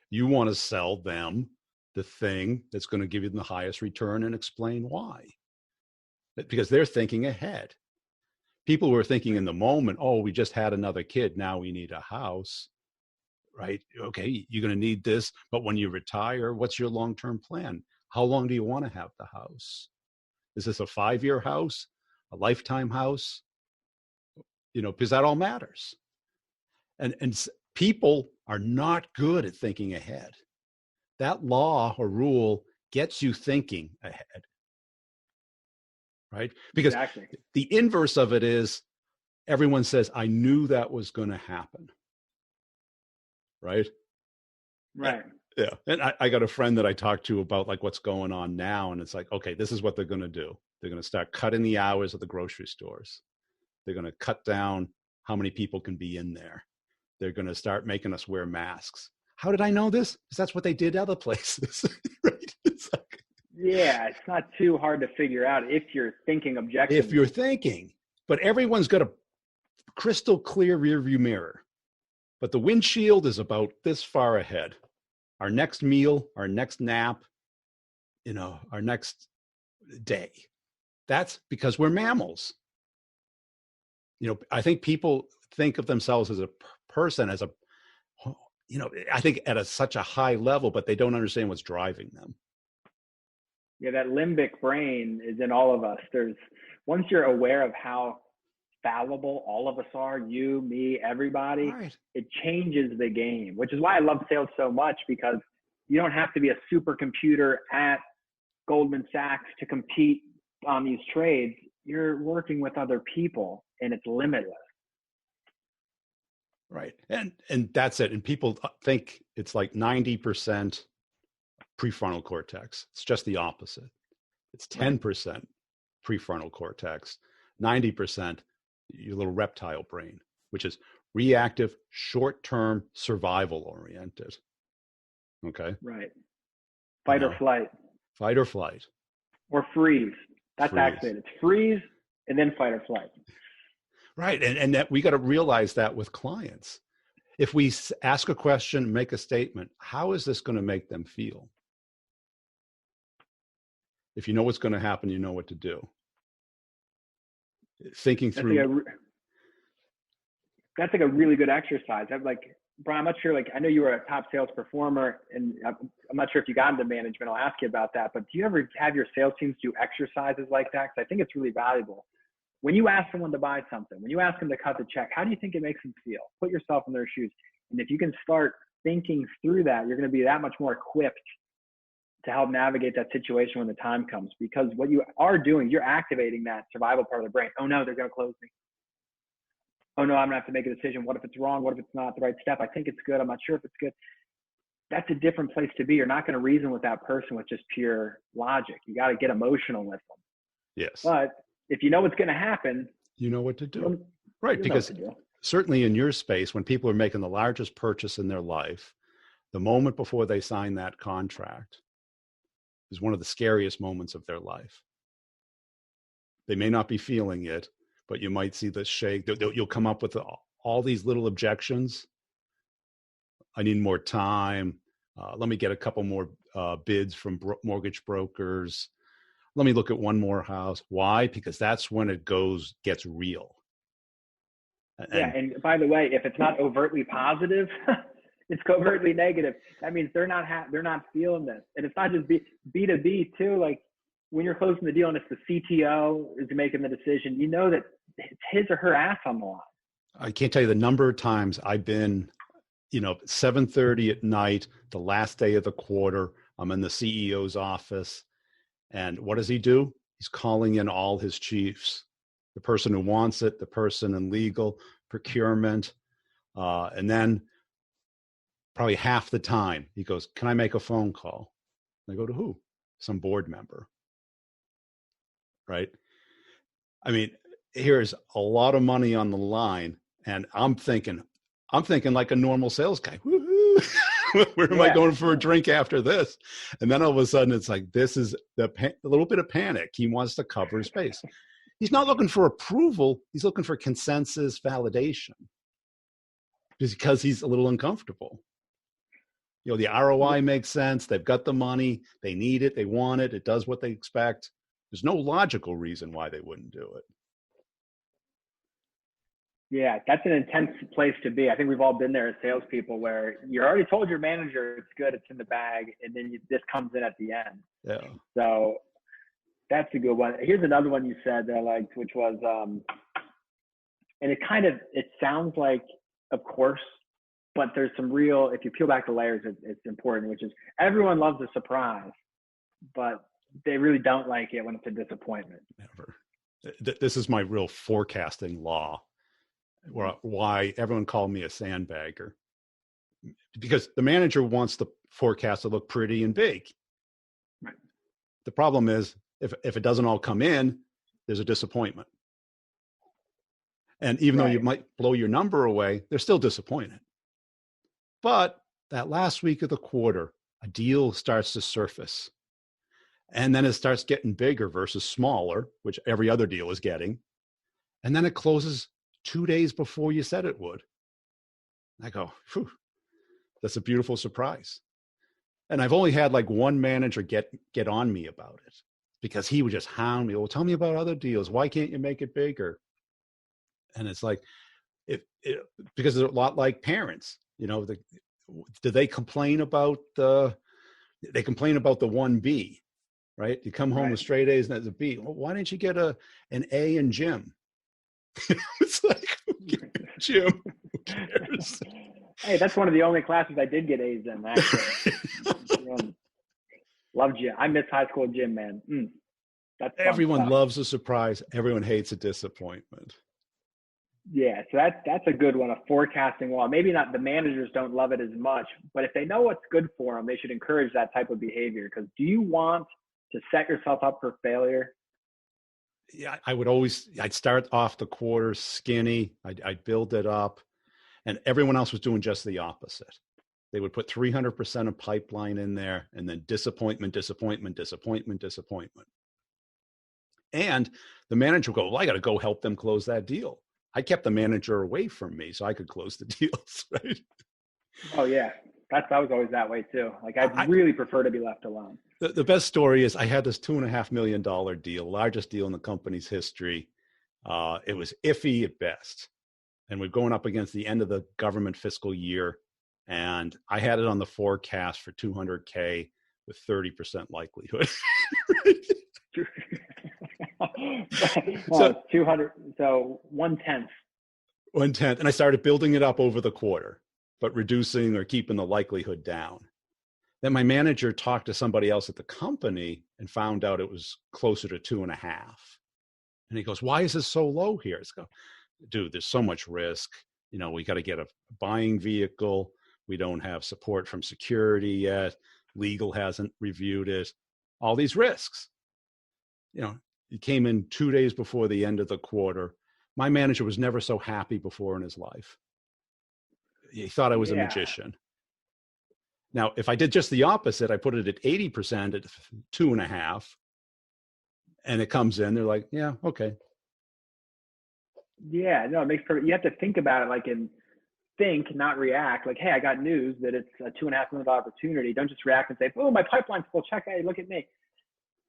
you want to sell them the thing that's going to give you the highest return and explain why. Because they're thinking ahead. People who are thinking in the moment, oh, we just had another kid, now we need a house, right? Okay, you're going to need this, but when you retire, what's your long-term plan? How long do you want to have the house? Is this a 5-year house, a lifetime house? Because that all matters. And people are not good at thinking ahead. That law or rule gets you thinking ahead, right? Because Exactly. the inverse of it is everyone says, I knew that was going to happen, right? Right. Yeah. And I got a friend that I talked to about like what's going on now. And it's like, okay, this is what they're going to do. They're going to start cutting the hours of the grocery stores. They're going to cut down how many people can be in there. They're going to start making us wear masks. How did I know this? Because that's what they did other places, right? It's like, yeah, it's not too hard to figure out if you're thinking objectively. If you're thinking, but everyone's got a crystal clear rear view mirror, but the windshield is about this far ahead. Our next meal, our next nap, our next day. That's because we're mammals. I think people think of themselves as a person, as I think at such a high level, but they don't understand what's driving them. Yeah, that limbic brain is in all of us. Once you're aware of how fallible all of us are, you, me, everybody, right, it changes the game, which is why I love sales so much, because you don't have to be a supercomputer at Goldman Sachs to compete on these trades. You're working with other people and it's limitless. Right. And that's it. And people think it's like 90% prefrontal cortex. It's just the opposite. It's 10% prefrontal cortex, 90% your little reptile brain, which is reactive, short-term, survival oriented. Okay. Right. Fight or flight. Fight or flight. Or freeze. That's actually it. It's freeze and then fight or flight. Right. And that we got to realize that with clients. If we ask a question, make a statement, how is this going to make them feel? If you know what's going to happen, you know what to do. Thinking through. That's like a really good exercise. Brian, I'm not sure, I know you were a top sales performer, and I'm not sure if you got into management. I'll ask you about that. But do you ever have your sales teams do exercises like that? Because I think it's really valuable. When you ask someone to buy something, when you ask them to cut the check, how do you think it makes them feel? Put yourself in their shoes. And if you can start thinking through that, you're going to be that much more equipped to help navigate that situation when the time comes. Because what you are doing, you're activating that survival part of the brain. Oh no, they're going to close me. Oh no, I'm going to have to make a decision. What if it's wrong? What if it's not the right step? I think it's good. I'm not sure if it's good. That's a different place to be. You're not going to reason with that person with just pure logic. You got to get emotional with them. Yes. But if you know what's going to happen, you know what to do. Right. Because certainly in your space, when people are making the largest purchase in their life, the moment before they sign that contract is one of the scariest moments of their life. They may not be feeling it, but you might see the shake. You'll come up with all these little objections. I need more time. Let me get a couple more bids from mortgage brokers. Let me look at one more house. Why? Because that's when it gets real. And by the way, if it's not overtly positive, it's covertly negative. That means they're not feeling this. And it's not just B2B too. Like when you're closing the deal and it's the CTO is making the decision, you know that it's his or her ass on the line. I can't tell you the number of times I've been, 7:30 at night, the last day of the quarter, I'm in the CEO's office. And what does he do? He's calling in all his chiefs, the person who wants it, the person in legal, procurement. And then probably half the time he goes, can I make a phone call? And I go, to who? Some board member. Right? I mean, here's a lot of money on the line. And I'm thinking like a normal sales guy. Woo-hoo. Where am I Yeah. going for a drink after this? And then all of a sudden, it's like, this is a little bit of panic. He wants to cover his face. He's not looking for approval. He's looking for consensus validation because he's a little uncomfortable. You know, the ROI makes sense. They've got the money. They need it. They want it. It does what they expect. There's no logical reason why they wouldn't do it. Yeah, that's an intense place to be. I think we've all been there as salespeople where you're already told your manager it's good, it's in the bag, and then this comes in at the end. Yeah. So that's a good one. Here's another one you said that I liked, which was, and it sounds like, of course, but there's some real, if you peel back the layers, it's important, which is everyone loves a surprise, but they really don't like it when it's a disappointment. Never. This is my real forecasting law. Why everyone called me a sandbagger, because the manager wants the forecast to look pretty and big. Right. The problem is if it doesn't all come in, there's a disappointment. And even though you might blow your number away, they're still disappointed. But that last week of the quarter, a deal starts to surface. And then it starts getting bigger versus smaller, which every other deal is getting. And then it closes 2 days before you said it would. I go, phew, that's a beautiful surprise. And I've only had like one manager get on me about it because he would just hound me. Well, tell me about other deals. Why can't you make it bigger? And it's like, because they're a lot like parents, you know, do they complain about the 1B, right? You come home with straight A's and that's a B. Well, why didn't you get an A in gym? It's like, Jim, who cares? Hey, that's one of the only classes I did get A's in, actually. Loved gym. I miss high school gym, man. That's everyone loves a surprise. Everyone hates a disappointment. Yeah, so that's a good one, a forecasting law. Maybe not the managers don't love it as much, but if they know what's good for them, they should encourage that type of behavior. Because do you want to set yourself up for failure? Yeah, I'd start off the quarter skinny. I'd build it up, and everyone else was doing just the opposite. They would put 300% of pipeline in there, and then disappointment. And the manager would go, well, I got to go help them close that deal. I kept the manager away from me so I could close the deals, right? Oh, yeah. I was always that way too. Like I really prefer to be left alone. The best story is I had this $2.5 million deal, largest deal in the company's history. It was iffy at best. And we're going up against the end of the government fiscal year. And I had it on the forecast for $200K with 30% likelihood. So 200, so 1/10. 1/10. And I started building it up over the quarter, but reducing or keeping the likelihood down. Then my manager talked to somebody else at the company and found out it was closer to 2.5. And he goes, why is this so low here? It's go, dude, there's so much risk. You know, we got to get a buying vehicle. We don't have support from security yet. Legal hasn't reviewed it. All these risks. You know, it came in 2 days before the end of the quarter. My manager was never so happy before in his life. He thought I was a magician. Now, if I did just the opposite, I put it at 80% at 2.5, and it comes in, they're like, yeah, okay. Yeah, no, it makes perfect. You have to think about it like think, not react. Like, hey, I got news that it's a $2.5 million opportunity. Don't just react and say, oh, my pipeline's full. Check, hey, look at me.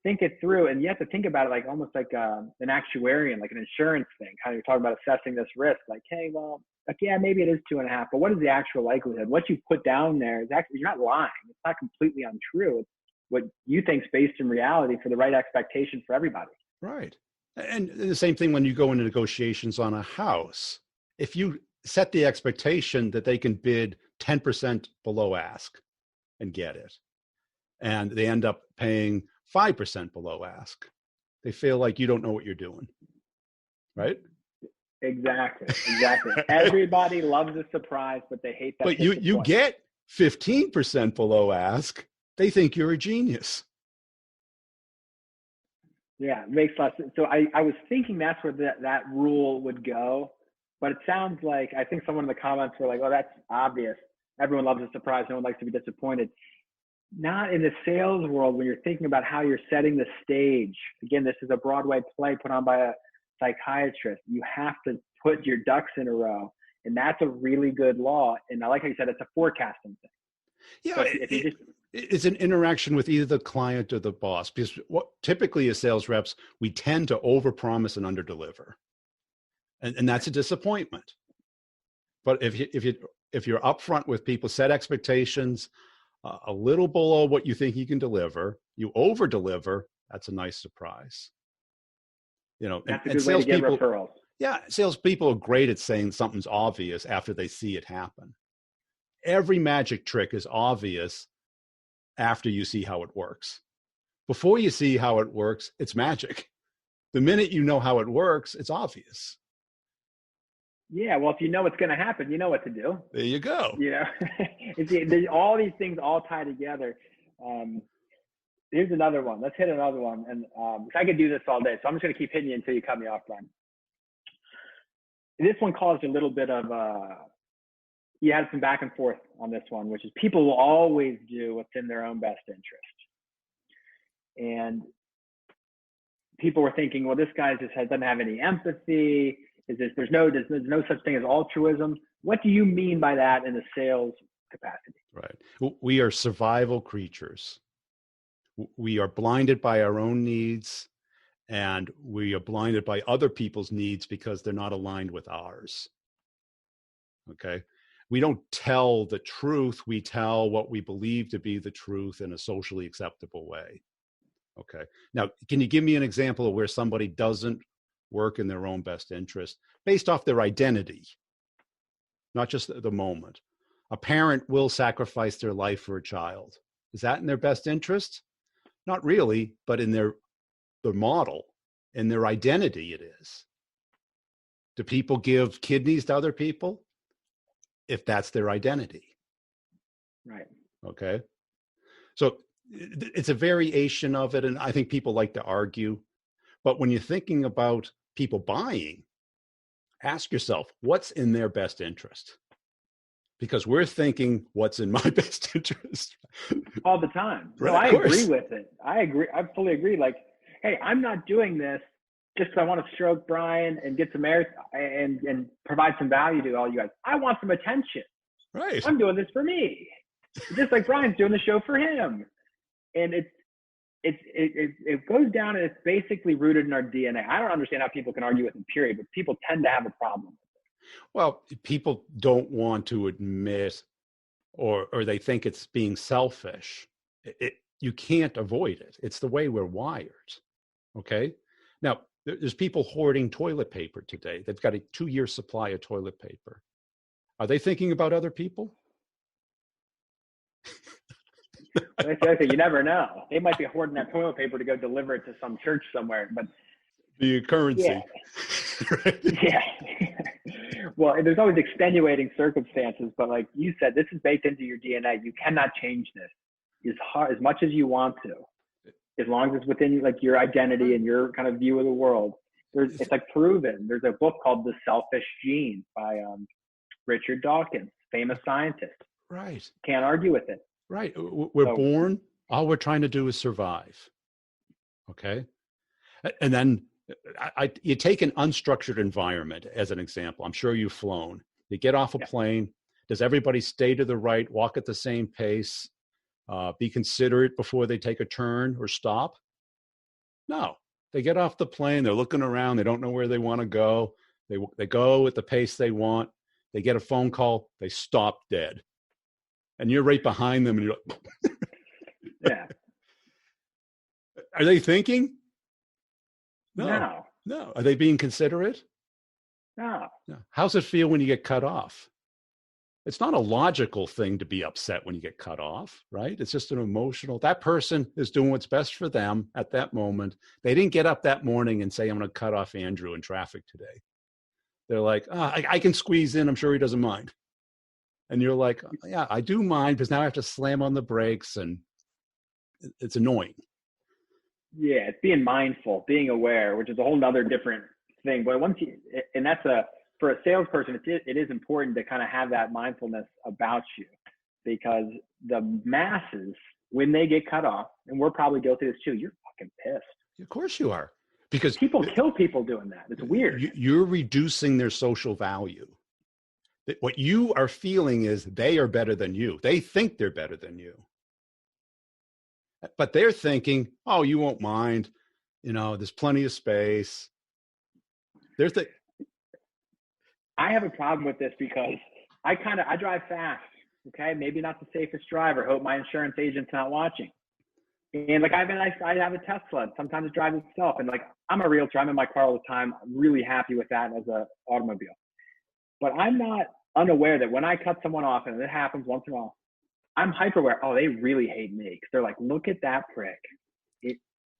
Think it through, and you have to think about it like almost like an actuarian, like an insurance thing. How you're talking about assessing this risk. Like, hey, well, like, yeah, maybe it is 2.5, but what is the actual likelihood? What you put down there is actually, you're not lying. It's not completely untrue. It's what you think is based in reality for the right expectation for everybody. Right. And the same thing when you go into negotiations on a house. If you set the expectation that they can bid 10% below ask and get it, and they end up paying 5% below ask, they feel like you don't know what you're doing. Right? Exactly. Everybody loves a surprise, but they hate that. But you get 15% below ask. They think you're a genius. Yeah, it makes a lot of sense. So I was thinking that's where that rule would go, but it sounds like, I think someone in the comments were like, oh, that's obvious. everyone loves a surprise. No one likes to be disappointed. Not in the sales world when you're thinking about how you're setting the stage. Again, this is a Broadway play put on by a psychiatrist. You have to put your ducks in a row. And that's a really good law. And I like how you said it's a forecasting thing. Yeah, So if you just it's an interaction with either the client or the boss, because what typically as sales reps, we tend to overpromise and underdeliver, and that's a disappointment. But if you're upfront with people, set expectations a little below what you think you can deliver, you over deliver. That's a nice surprise. You know, that's a good way to get referrals. Yeah, salespeople are great at saying something's obvious after they see it happen. Every magic trick is obvious after you see how it works. Before you see how it works, it's magic. The minute you know how it works, it's obvious. Yeah, well, if you know what's going to happen, you know what to do. There you go. You know, all these things all tie together. Here's another one. Let's hit another one. And I could do this all day, so I'm just going to keep hitting you until you cut me off, Brian. This one caused a little bit of you had some back and forth on this one, which is people will always do what's in their own best interest. And people were thinking, well, this guy just doesn't have any empathy. There's no such thing as altruism. What do you mean by that in the sales capacity? Right. We are survival creatures. We are blinded by our own needs, and we are blinded by other people's needs because they're not aligned with ours. Okay. We don't tell the truth. We tell what we believe to be the truth in a socially acceptable way. Okay. Now, can you give me an example of where somebody doesn't work in their own best interest based off their identity, not just the moment? A parent will sacrifice their life for a child. Is that in their best interest? Not really, but in their model, in their identity, it is. Do people give kidneys to other people? If that's their identity. Right. Okay. So it's a variation of it. And I think people like to argue. But when you're thinking about people buying, ask yourself, what's in their best interest? Because we're thinking, what's in my best interest? All the time. Right, no, I agree with it. I agree. I fully agree. Like, hey, I'm not doing this just because I want to stroke Brian and get some air and provide some value to all you guys. I want some attention. Right. I'm doing this for me. Just like Brian's doing the show for him. And it goes down and it's basically rooted in our DNA. I don't understand how people can argue with it, period, but people tend to have a problem. Well, people don't want to admit or they think it's being selfish. You can't avoid it. It's the way we're wired. Okay. Now, there's people hoarding toilet paper today. They've got a 2-year supply of toilet paper. Are they thinking about other people? Okay, you never know. They might be hoarding that toilet paper to go deliver it to some church somewhere. But the currency. Yeah. Right? Yeah. Well, there's always extenuating circumstances, but like you said, this is baked into your DNA. You cannot change this as much as you want to. As long as it's within like your identity and your kind of view of the world, it's like proven. There's a book called The Selfish Gene by Richard Dawkins, famous scientist. Right. Can't argue with it. Right. We're born. All we're trying to do is survive. Okay. And then you take an unstructured environment as an example. I'm sure you've flown. You get off a plane. Does everybody stay to the right, walk at the same pace? Be considerate before they take a turn or stop? No, they get off the plane. They're looking around. They don't know where they want to go. They go at the pace they want. They get a phone call. They stop dead. And you're right behind them. And you're like, yeah. Are they thinking? No. Are they being considerate? No. How's it feel when you get cut off? It's not a logical thing to be upset when you get cut off, right? It's just an emotional. That person is doing what's best for them at that moment. They didn't get up that morning and say, I'm going to cut off Andrew in traffic today. They're like, I can squeeze in. I'm sure he doesn't mind. And you're like, yeah, I do mind because now I have to slam on the brakes and it's annoying. Yeah, it's being mindful, being aware, which is a whole nother different thing. But for a salesperson, it is important to kind of have that mindfulness about you. because the masses, when they get cut off, and we're probably guilty of this too, you're fucking pissed. Of course you are. Because people kill people doing that. It's weird. You're reducing their social value. What you are feeling is they are better than you. They think they're better than you. But they're thinking, oh, you won't mind. There's plenty of space. I have a problem with this because I drive fast. Okay. Maybe not the safest driver. Hope my insurance agent's not watching. And like I have a Tesla. Sometimes it drives itself. And like I'm a realtor. I'm in my car all the time. I'm really happy with that as an automobile. But I'm not unaware that when I cut someone off, and it happens once in a while, I'm hyper aware. Oh, they really hate me because they're like, look at that prick.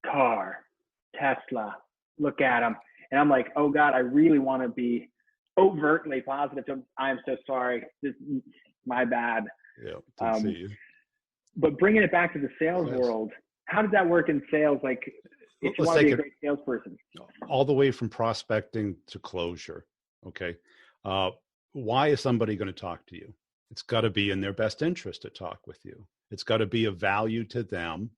Car, Tesla. Look at him. And I'm like, oh God, I really want to be overtly positive. I am so sorry. This is my bad. Yeah. See you. But bringing it back to the sales world, how does that work in sales? Like, if you want to be a great salesperson, all the way from prospecting to closure. Okay. Why is somebody going to talk to you? It's got to be in their best interest to talk with you. It's got to be of value to them,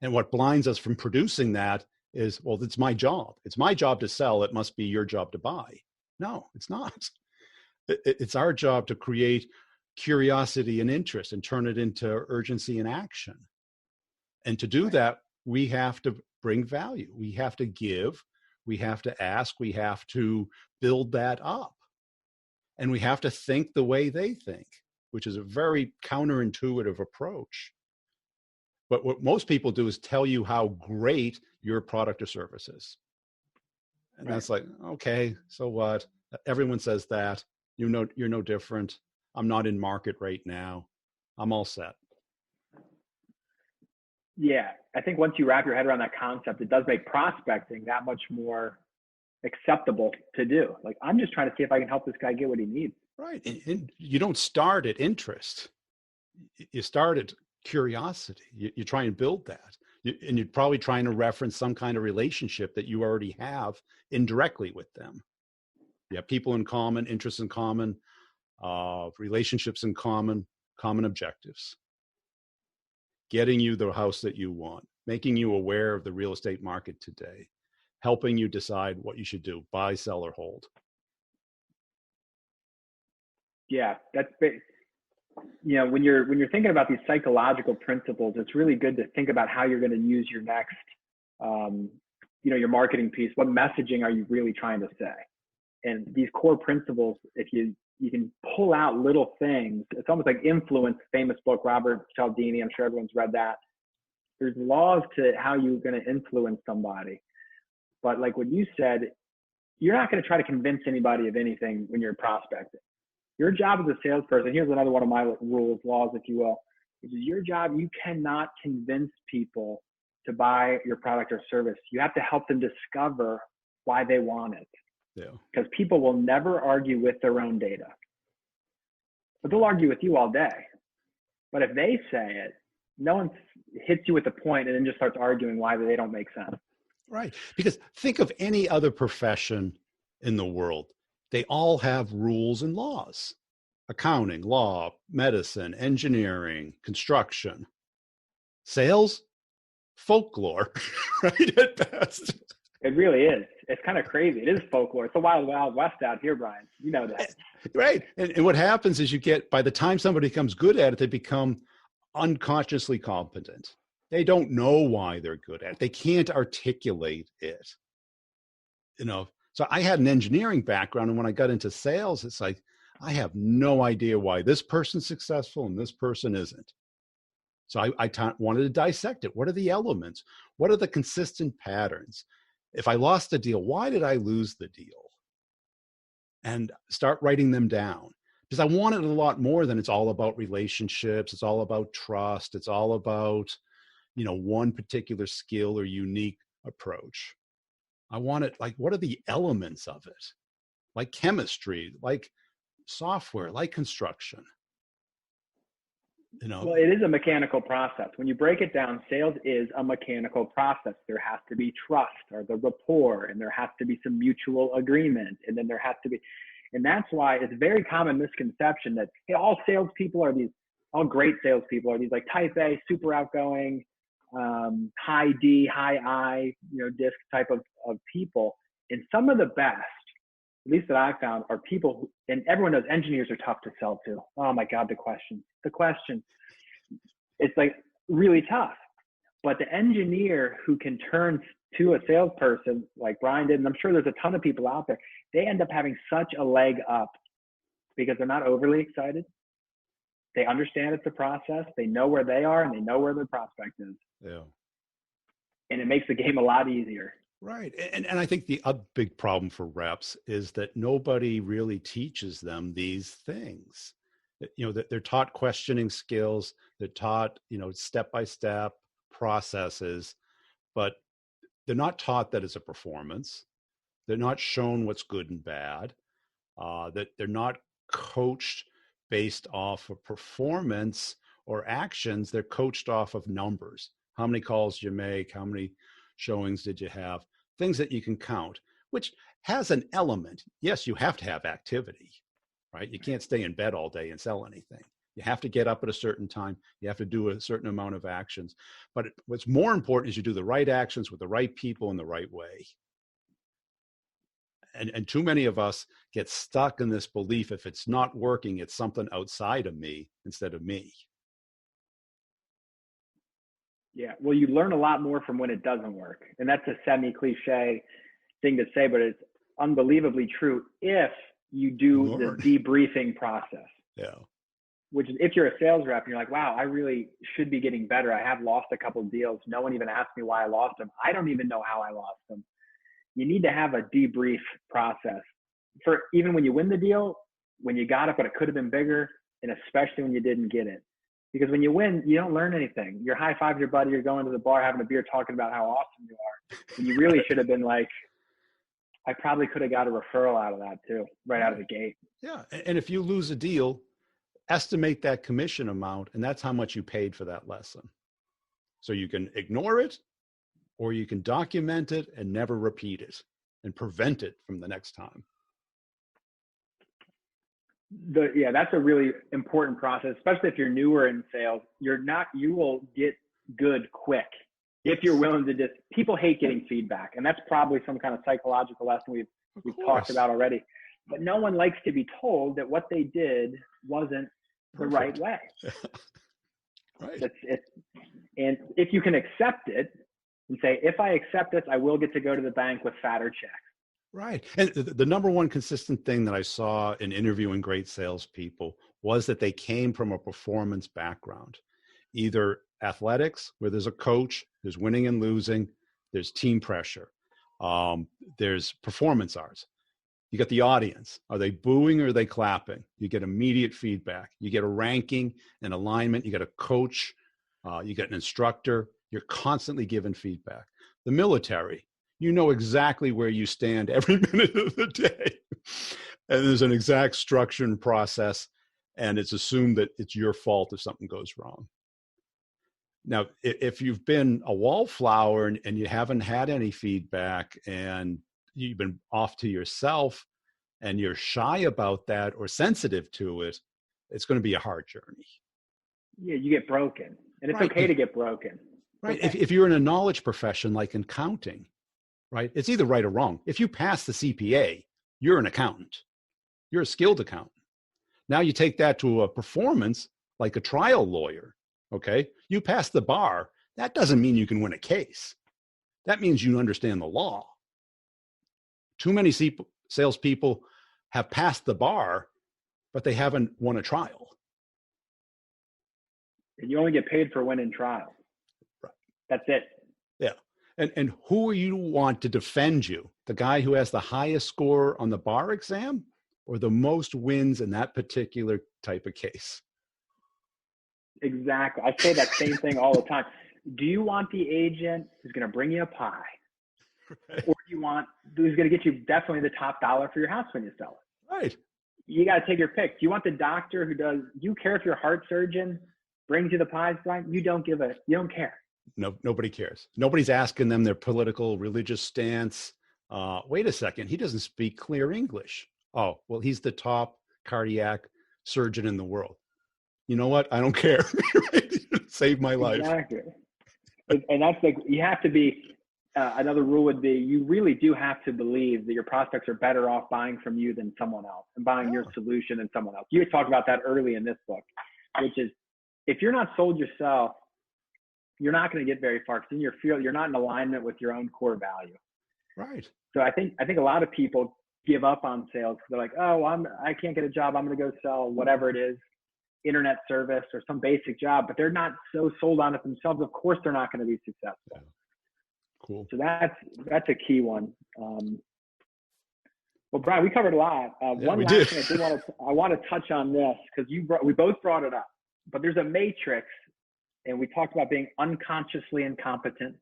and what blinds us from producing that is, well, it's my job. It's my job to sell. It must be your job to buy. No, it's not. It's our job to create curiosity and interest and turn it into urgency and action. And to do that, we have to bring value. We have to give. We have to ask. We have to build that up. And we have to think the way they think, which is a very counterintuitive approach. But what most people do is tell you how great your product or service is. And that's like, okay, so what? Everyone says that. You're no different. I'm not in market right now. I'm all set. Yeah, I think once you wrap your head around that concept, it does make prospecting that much more acceptable to do. Like, I'm just trying to see if I can help this guy get what he needs. Right. And you don't start at interest. You start at curiosity. You try and build that. And you're probably trying to reference some kind of relationship that you already have indirectly with them. You have people in common, interests in common, relationships in common objectives. Getting you the house that you want, making you aware of the real estate market today, helping you decide what you should do, buy, sell, or hold. Yeah, that's big. When you're thinking about these psychological principles, it's really good to think about how you're going to use your next, your marketing piece. What messaging are you really trying to say? And these core principles, if you can pull out little things, it's almost like Influence, famous book, Robert Cialdini. I'm sure everyone's read that. There's laws to how you're going to influence somebody. But like what you said, you're not going to try to convince anybody of anything when you're prospecting. Your job as a salesperson, here's another one of my rules, laws, if you will, which is your job. You cannot convince people to buy your product or service. You have to help them discover why they want it. Yeah. Because people will never argue with their own data. But they'll argue with you all day. But if they say it, no one hits you with the point and then just starts arguing why they don't make sense. Right. Because think of any other profession in the world. They all have rules and laws. Accounting, law, medicine, engineering, construction. Sales, folklore, right, at best. It really is. It's kind of crazy. It is folklore. It's the wild, wild west out here, Brian. You know that. Right. And what happens is by the time somebody becomes good at it, they become unconsciously competent. They don't know why they're good at it. They can't articulate it. So I had an engineering background, and when I got into sales, it's like, I have no idea why this person's successful and this person isn't. So I wanted to dissect it. What are the elements? What are the consistent patterns? If I lost a deal, why did I lose the deal? And start writing them down. Because I wanted a lot more than it's all about relationships. It's all about trust. It's all about, one particular skill or unique approach. I wanted, like, what are the elements of it? Like chemistry, like software, like construction. Well, it is a mechanical process. When you break it down, sales is a mechanical process. There has to be trust or the rapport, and there has to be some mutual agreement. And then there has to be, and that's why it's a very common misconception that, hey, all salespeople are these all great salespeople are these like type A, super outgoing, high D, high I, disc type of people. And some of the best, at least that I've found, are people who, and everyone knows engineers are tough to sell to. Oh my God, the question. It's like really tough. But the engineer who can turn to a salesperson like Brian did, and I'm sure there's a ton of people out there, they end up having such a leg up because they're not overly excited. They understand it's a process. They know where they are and they know where their prospect is. Yeah. And it makes the game a lot easier. Right. And I think the other big problem for reps is that nobody really teaches them these things. They're taught questioning skills, they're taught, step-by-step processes, but they're not taught that it's a performance. They're not shown what's good and bad, that they're not coached based off of performance or actions. They're coached off of numbers. How many calls you make, how many showings did you have, things that you can count, which has an element. Yes, you have to have activity, right? You can't stay in bed all day and sell anything. You have to get up at a certain time. You have to do a certain amount of actions. But what's more important is you do the right actions with the right people in the right way. And too many of us get stuck in this belief, if it's not working, it's something outside of me instead of me. Yeah, well, you learn a lot more from when it doesn't work. And that's a semi-cliche thing to say, but it's unbelievably true if you do the debriefing process. Yeah. Which is, if you're a sales rep and you're like, wow, I really should be getting better. I have lost a couple of deals. No one even asked me why I lost them. I don't even know how I lost them. You need to have a debrief process for even when you win the deal, when you got it, but it could have been bigger, and especially when you didn't get it. Because when you win, you don't learn anything. You're high-fiving your buddy, you're going to the bar, having a beer, talking about how awesome you are. And you really should have been like, I probably could have got a referral out of that too, right out of the gate. Yeah, and if you lose a deal, estimate that commission amount, and that's how much you paid for that lesson. So you can ignore it, or you can document it and never repeat it and prevent it from the next time. That's a really important process, especially if you're newer in sales. You will get good quick if you're willing to people hate getting feedback. And that's probably some kind of psychological lesson we've talked about already. But no one likes to be told that what they did wasn't the right way. Right. And if you can accept it and say, if I accept this, I will get to go to the bank with fatter checks. Right. And the number one consistent thing that I saw in interviewing great salespeople was that they came from a performance background, either athletics, where there's a coach, there's winning and losing, there's team pressure, there's performance arts. You got the audience. Are they booing or are they clapping? You get immediate feedback. You get a ranking and alignment. You got a coach. You get an instructor. You're constantly given feedback. The military, you know exactly where you stand every minute of the day. And there's an exact structure and process, and it's assumed that it's your fault if something goes wrong. Now, if you've been a wallflower and you haven't had any feedback and you've been off to yourself and you're shy about that or sensitive to it, it's going to be a hard journey. Yeah, you get broken. And it's okay to get broken. Right. Okay. If you're in a knowledge profession like accounting, right, it's either right or wrong. If you pass the CPA, you're an accountant. You're a skilled accountant. Now you take that to a performance like a trial lawyer, okay? You pass the bar. That doesn't mean you can win a case. That means you understand the law. Too many salespeople have passed the bar, but they haven't won a trial. And you only get paid for winning trials. Right. That's it. Yeah. And who you want to defend you? The guy who has the highest score on the bar exam or the most wins in that particular type of case? Exactly. I say that same thing all the time. Do you want the agent who's going to bring you a pie? Right. Or do you want who's going to get you definitely the top dollar for your house when you sell it? Right. You got to take your pick. Do you want the doctor who do you care if your heart surgeon brings you the pies, Brian? You don't care. No, nobody cares. Nobody's asking them their political, religious stance. Wait a second. He doesn't speak clear English. Oh, well, he's the top cardiac surgeon in the world. you know what? I don't care. Save my life. Exactly. And that's like, you have to be, another rule would be, you really do have to believe that your prospects are better off buying from you than someone else, and buying your solution than someone else. You talked about that early in this book, which is, if you're not sold yourself, you're not going to get very far, because you're not in alignment with your own core value. Right. So I think a lot of people give up on sales because they're like, oh, I can't get a job. I'm going to go sell whatever it is, internet service or some basic job, but they're not so sold on it themselves. Of course, they're not going to be successful. Yeah. Cool. So that's a key one. Well, Brian, we covered a lot. One last thing I want to touch on this, because we both brought it up, but there's a matrix, and we talked about being unconsciously incompetent,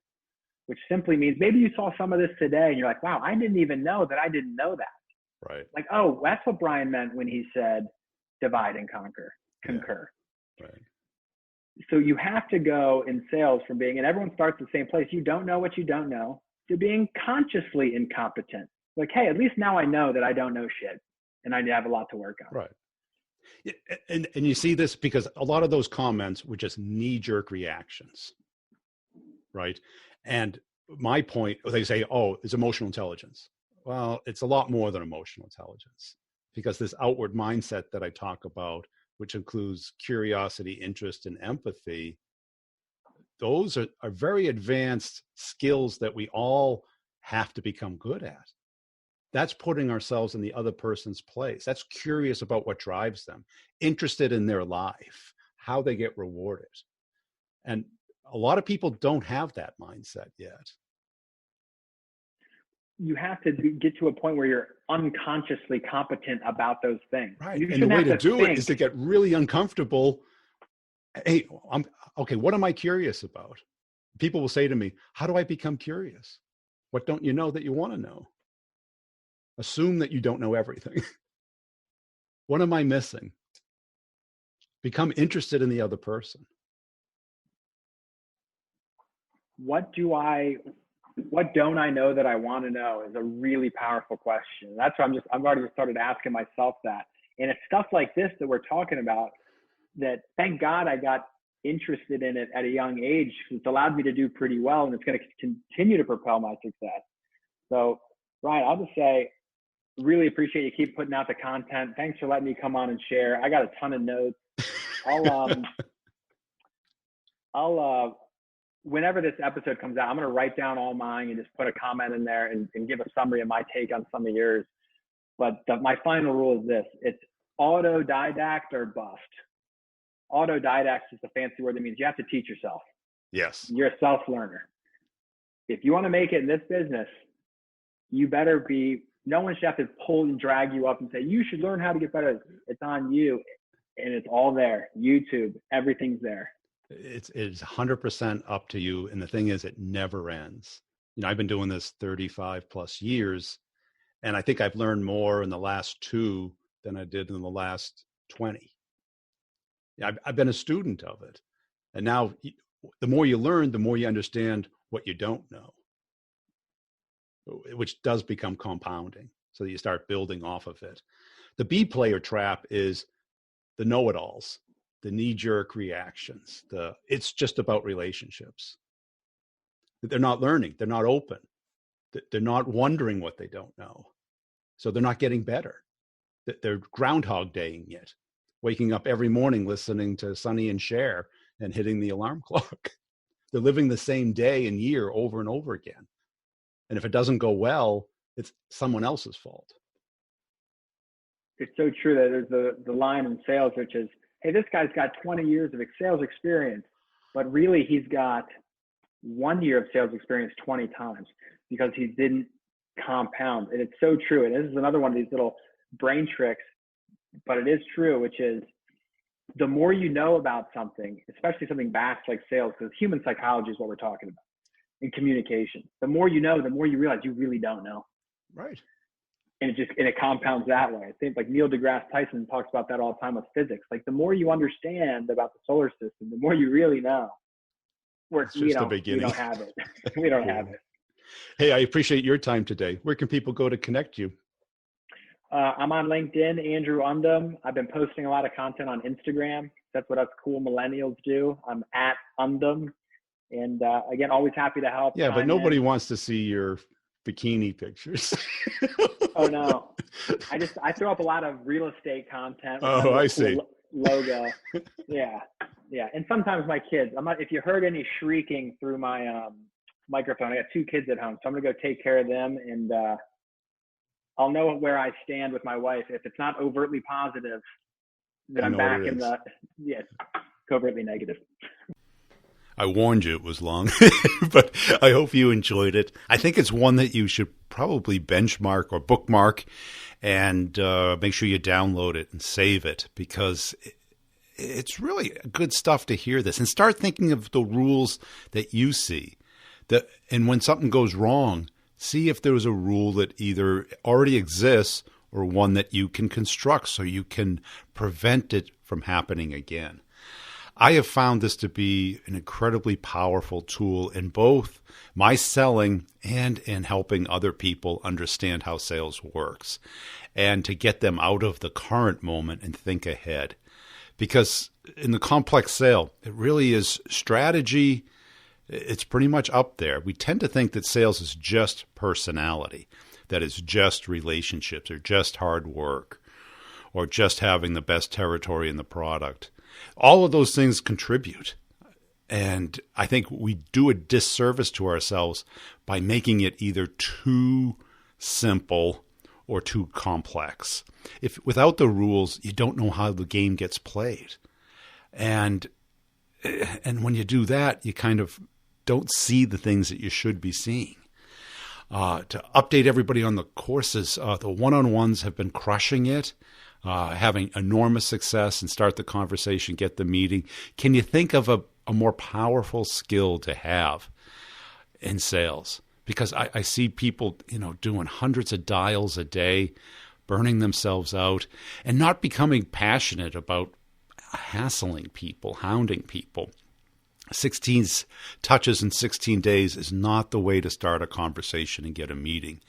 which simply means maybe you saw some of this today and you're like, wow, I didn't even know that I didn't know that. Right. Like, oh, that's what Brian meant when he said divide and concur. Right. So you have to go in sales from being, and everyone starts the same place, you don't know what you don't know, to being consciously incompetent. Like, hey, at least now I know that I don't know shit and I have a lot to work on. Right. And you see this because a lot of those comments were just knee-jerk reactions, right? And my point, they say, oh, it's emotional intelligence. Well, it's a lot more than emotional intelligence, because this outward mindset that I talk about, which includes curiosity, interest, and empathy, those are very advanced skills that we all have to become good at. That's putting ourselves in the other person's place. That's curious about what drives them, interested in their life, how they get rewarded. And a lot of people don't have that mindset yet. You have to get to a point where you're unconsciously competent about those things. Right. And the way to do it is to get really uncomfortable. Hey, okay, what am I curious about? People will say to me, how do I become curious? What don't you know that you want to know? Assume that you don't know everything. What am I missing? Become interested in the other person. What don't I know that I want to know is a really powerful question. That's why I've already started asking myself that. And it's stuff like this that we're talking about that, thank God I got interested in it at a young age. It's allowed me to do pretty well, and it's going to continue to propel my success. So, Ryan, I'll just say, really appreciate you keep putting out the content. Thanks for letting me come on and share. I got a ton of notes. I'll whenever this episode comes out, I'm going to write down all mine and just put a comment in there and give a summary of my take on some of yours. But my final rule is this: it's autodidact or bust. Autodidact is a fancy word that means you have to teach yourself. Yes. You're a self-learner. If you want to make it in this business, you better be, no one should have to pull and drag you up and say, you should learn how to get better. It's on you. And it's all there. YouTube, everything's there. It's 100% up to you. And the thing is, it never ends. I've been doing this 35 plus years, and I think I've learned more in the last 2 than I did in the last 20. I've been a student of it. And now the more you learn, the more you understand what you don't know, which does become compounding, so that you start building off of it. The B player trap is the know-it-alls, the knee-jerk reactions. It's just about relationships. They're not learning. They're not open. They're not wondering what they don't know. So they're not getting better. They're Groundhog Daying it, waking up every morning listening to Sonny and Cher and hitting the alarm clock. They're living the same day and year over and over again. And if it doesn't go well, it's someone else's fault. It's so true that there's the line in sales, which is, hey, this guy's got 20 years of sales experience, but really he's got 1 year of sales experience 20 times because he didn't compound. And it's so true. And this is another one of these little brain tricks, but it is true, which is the more you know about something, especially something vast like sales, because human psychology is what we're talking about, in communication. The more you know, the more you realize you really don't know. Right. And it compounds that way. I think like Neil deGrasse Tyson talks about that all the time with physics. Like the more you understand about the solar system, the more you really know. It's just the beginning. We don't have it. We don't have it. Hey, I appreciate your time today. Where can people go to connect you? I'm on LinkedIn, Andrew Undum. I've been posting a lot of content on Instagram. That's what us cool millennials do. I'm at Undum. And again, always happy to help. Yeah, but nobody in. wants to see your bikini pictures. Oh no, I throw up a lot of real estate content with my Oh, I little see. cool logo. Yeah, yeah, and sometimes my kids. I'm not. If you heard any shrieking through my microphone, I got 2 kids at home, so I'm gonna go take care of them, and I'll know where I stand with my wife. If it's not overtly positive, then I'm back in the covertly negative. I warned you it was long, but I hope you enjoyed it. I think it's one that you should probably benchmark or bookmark and make sure you download it and save it, because it's really good stuff to hear this and start thinking of the rules that you see. And when something goes wrong, see if there's a rule that either already exists or one that you can construct so you can prevent it from happening again. I have found this to be an incredibly powerful tool in both my selling and in helping other people understand how sales works and to get them out of the current moment and think ahead. Because in the complex sale, it really is strategy. It's pretty much up there. We tend to think that sales is just personality, that it's just relationships or just hard work or just having the best territory in the product. All of those things contribute. And I think we do a disservice to ourselves by making it either too simple or too complex. Without the rules, you don't know how the game gets played. And when you do that, you kind of don't see the things that you should be seeing. To update everybody on the courses, the one-on-ones have been crushing it. Having enormous success and start the conversation, get the meeting. Can you think of a more powerful skill to have in sales? Because I see people, doing hundreds of dials a day, burning themselves out, and not becoming passionate about hassling people, hounding people. 16 touches in 16 days is not the way to start a conversation and get a meeting.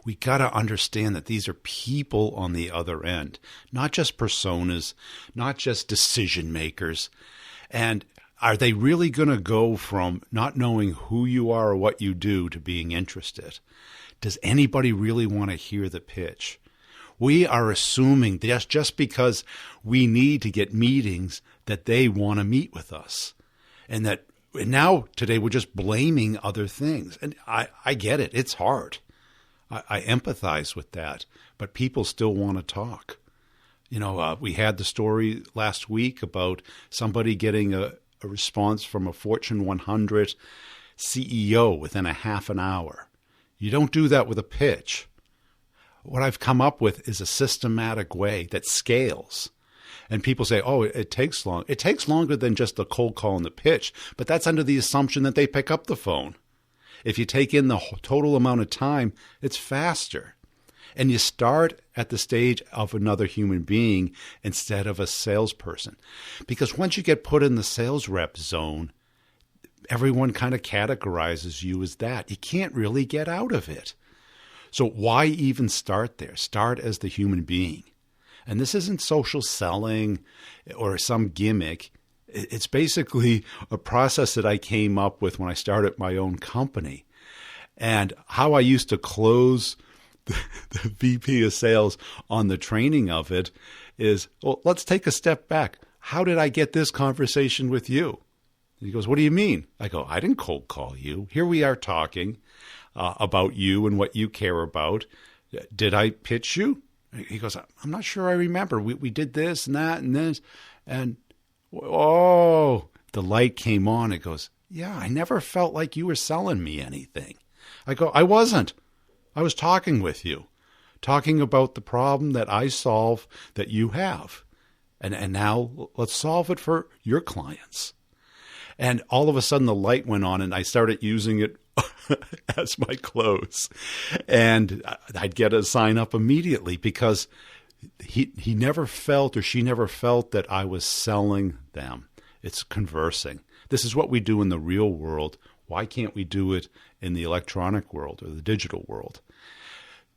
We got to understand that these are people on the other end, not just personas, not just decision makers. And are they really going to go from not knowing who you are or what you do to being interested? Does anybody really want to hear the pitch? We are assuming that just because we need to get meetings that they want to meet with us. And now today we're just blaming other things. And I get it. It's hard. I empathize with that. But people still want to talk. We had the story last week about somebody getting a response from a Fortune 100 CEO within a half an hour. You don't do that with a pitch. What I've come up with is a systematic way that scales. And people say, oh, it takes long. It takes longer than just the cold call and the pitch, but that's under the assumption that they pick up the phone. If you take in the total amount of time, it's faster. And you start at the stage of another human being instead of a salesperson. Because once you get put in the sales rep zone, everyone kind of categorizes you as that. You can't really get out of it. So why even start there? Start as the human being. And this isn't social selling or some gimmick. It's basically a process that I came up with when I started my own company. And how I used to close the VP of sales on the training of it is, well, let's take a step back. How did I get this conversation with you? And he goes, what do you mean? I go, I didn't cold call you. Here we are talking about you and what you care about. Did I pitch you? He goes, I'm not sure I remember. We did this and that and this. And, oh, the light came on. It goes, yeah, I never felt like you were selling me anything. I go, I wasn't. I was talking with you, talking about the problem that I solve that you have. And now let's solve it for your clients. And all of a sudden the light went on and I started using it as my close. And I'd get a sign up immediately because he never felt or she never felt that I was selling them. It's conversing. This is what we do in the real world. Why can't we do it in the electronic world or the digital world?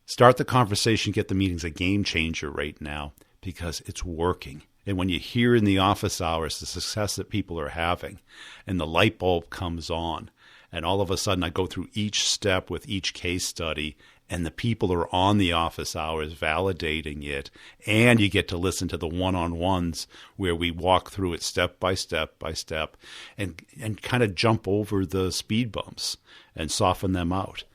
Start the conversation, get the meetings. A game changer right now because it's working. And when you hear in the office hours the success that people are having and the light bulb comes on, and all of a sudden I go through each step with each case study and the people are on the office hours validating it, and you get to listen to the one-on-ones where we walk through it step by step by step and kind of jump over the speed bumps and soften them out.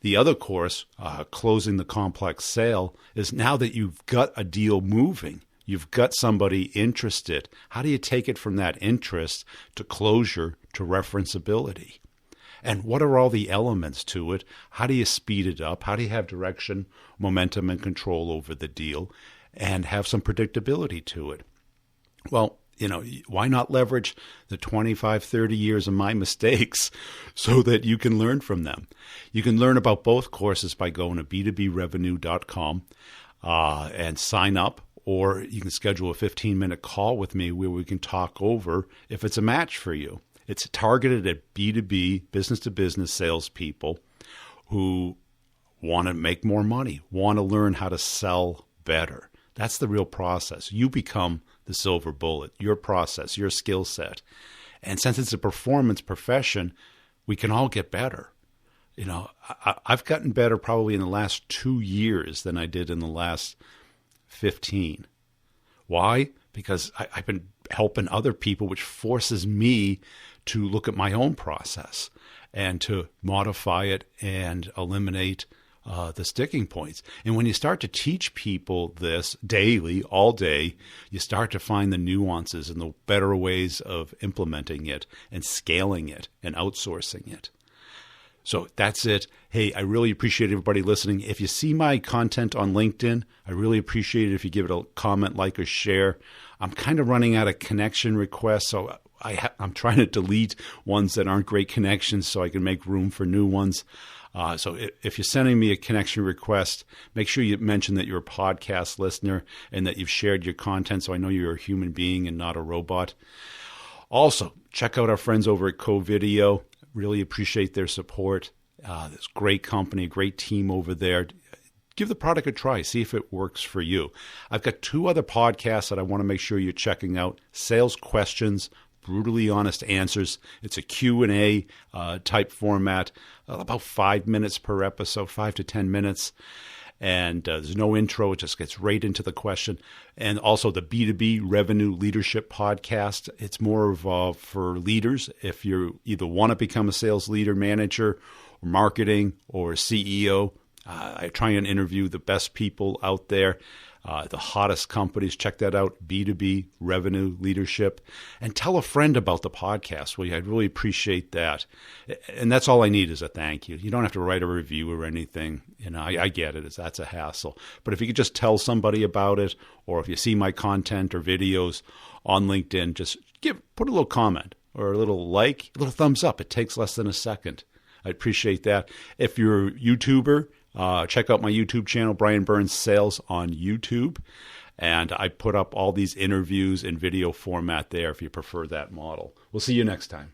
The other course, Closing the Complex Sale, is now that you've got a deal moving, you've got somebody interested, how do you take it from that interest to closure to referenceability? And what are all the elements to it? How do you speed it up? How do you have direction, momentum, and control over the deal and have some predictability to it? Well, why not leverage the 25, 30 years of my mistakes so that you can learn from them? You can learn about both courses by going to b2brevenue.com and sign up, or you can schedule a 15-minute call with me where we can talk over if it's a match for you. It's targeted at B2B, business-to-business salespeople who want to make more money, want to learn how to sell better. That's the real process. You become the silver bullet, your process, your skill set. And since it's a performance profession, we can all get better. I've gotten better probably in the last 2 years than I did in the last 15. Why? Because I've been helping other people, which forces me to look at my own process and to modify it and eliminate the sticking points. And when you start to teach people this daily, all day, you start to find the nuances and the better ways of implementing it and scaling it and outsourcing it. So that's it. Hey, I really appreciate everybody listening. If you see my content on LinkedIn, I really appreciate it if you give it a comment, like, or share. I'm kind of running out of connection requests, so I'm trying to delete ones that aren't great connections so I can make room for new ones. So if you're sending me a connection request, make sure you mention that you're a podcast listener and that you've shared your content so I know you're a human being and not a robot. Also, check out our friends over at CoVideo. Really appreciate their support. This great company, great team over there. Give the product a try. See if it works for you. I've got 2 other podcasts that I want to make sure you're checking out. Sales Questions, Brutally Honest Answers. It's a Q&A type format, about 5 minutes per episode, 5 to 10 minutes. And there's no intro. It just gets right into the question. And also the B2B Revenue Leadership Podcast. It's more of for leaders. If you either want to become a sales leader, manager, or marketing, or CEO, I try and interview the best people out there, the hottest companies. Check that out, B2B Revenue Leadership. And tell a friend about the podcast. Well, I'd really appreciate that. And that's all I need is a thank you. You don't have to write a review or anything. I get it. That's a hassle. But if you could just tell somebody about it, or if you see my content or videos on LinkedIn, just put a little comment or a little like, a little thumbs up. It takes less than a second. I appreciate that. If you're a YouTuber, check out my YouTube channel, Brian Burns Sales on YouTube. And I put up all these interviews in video format there if you prefer that model. We'll see you next time.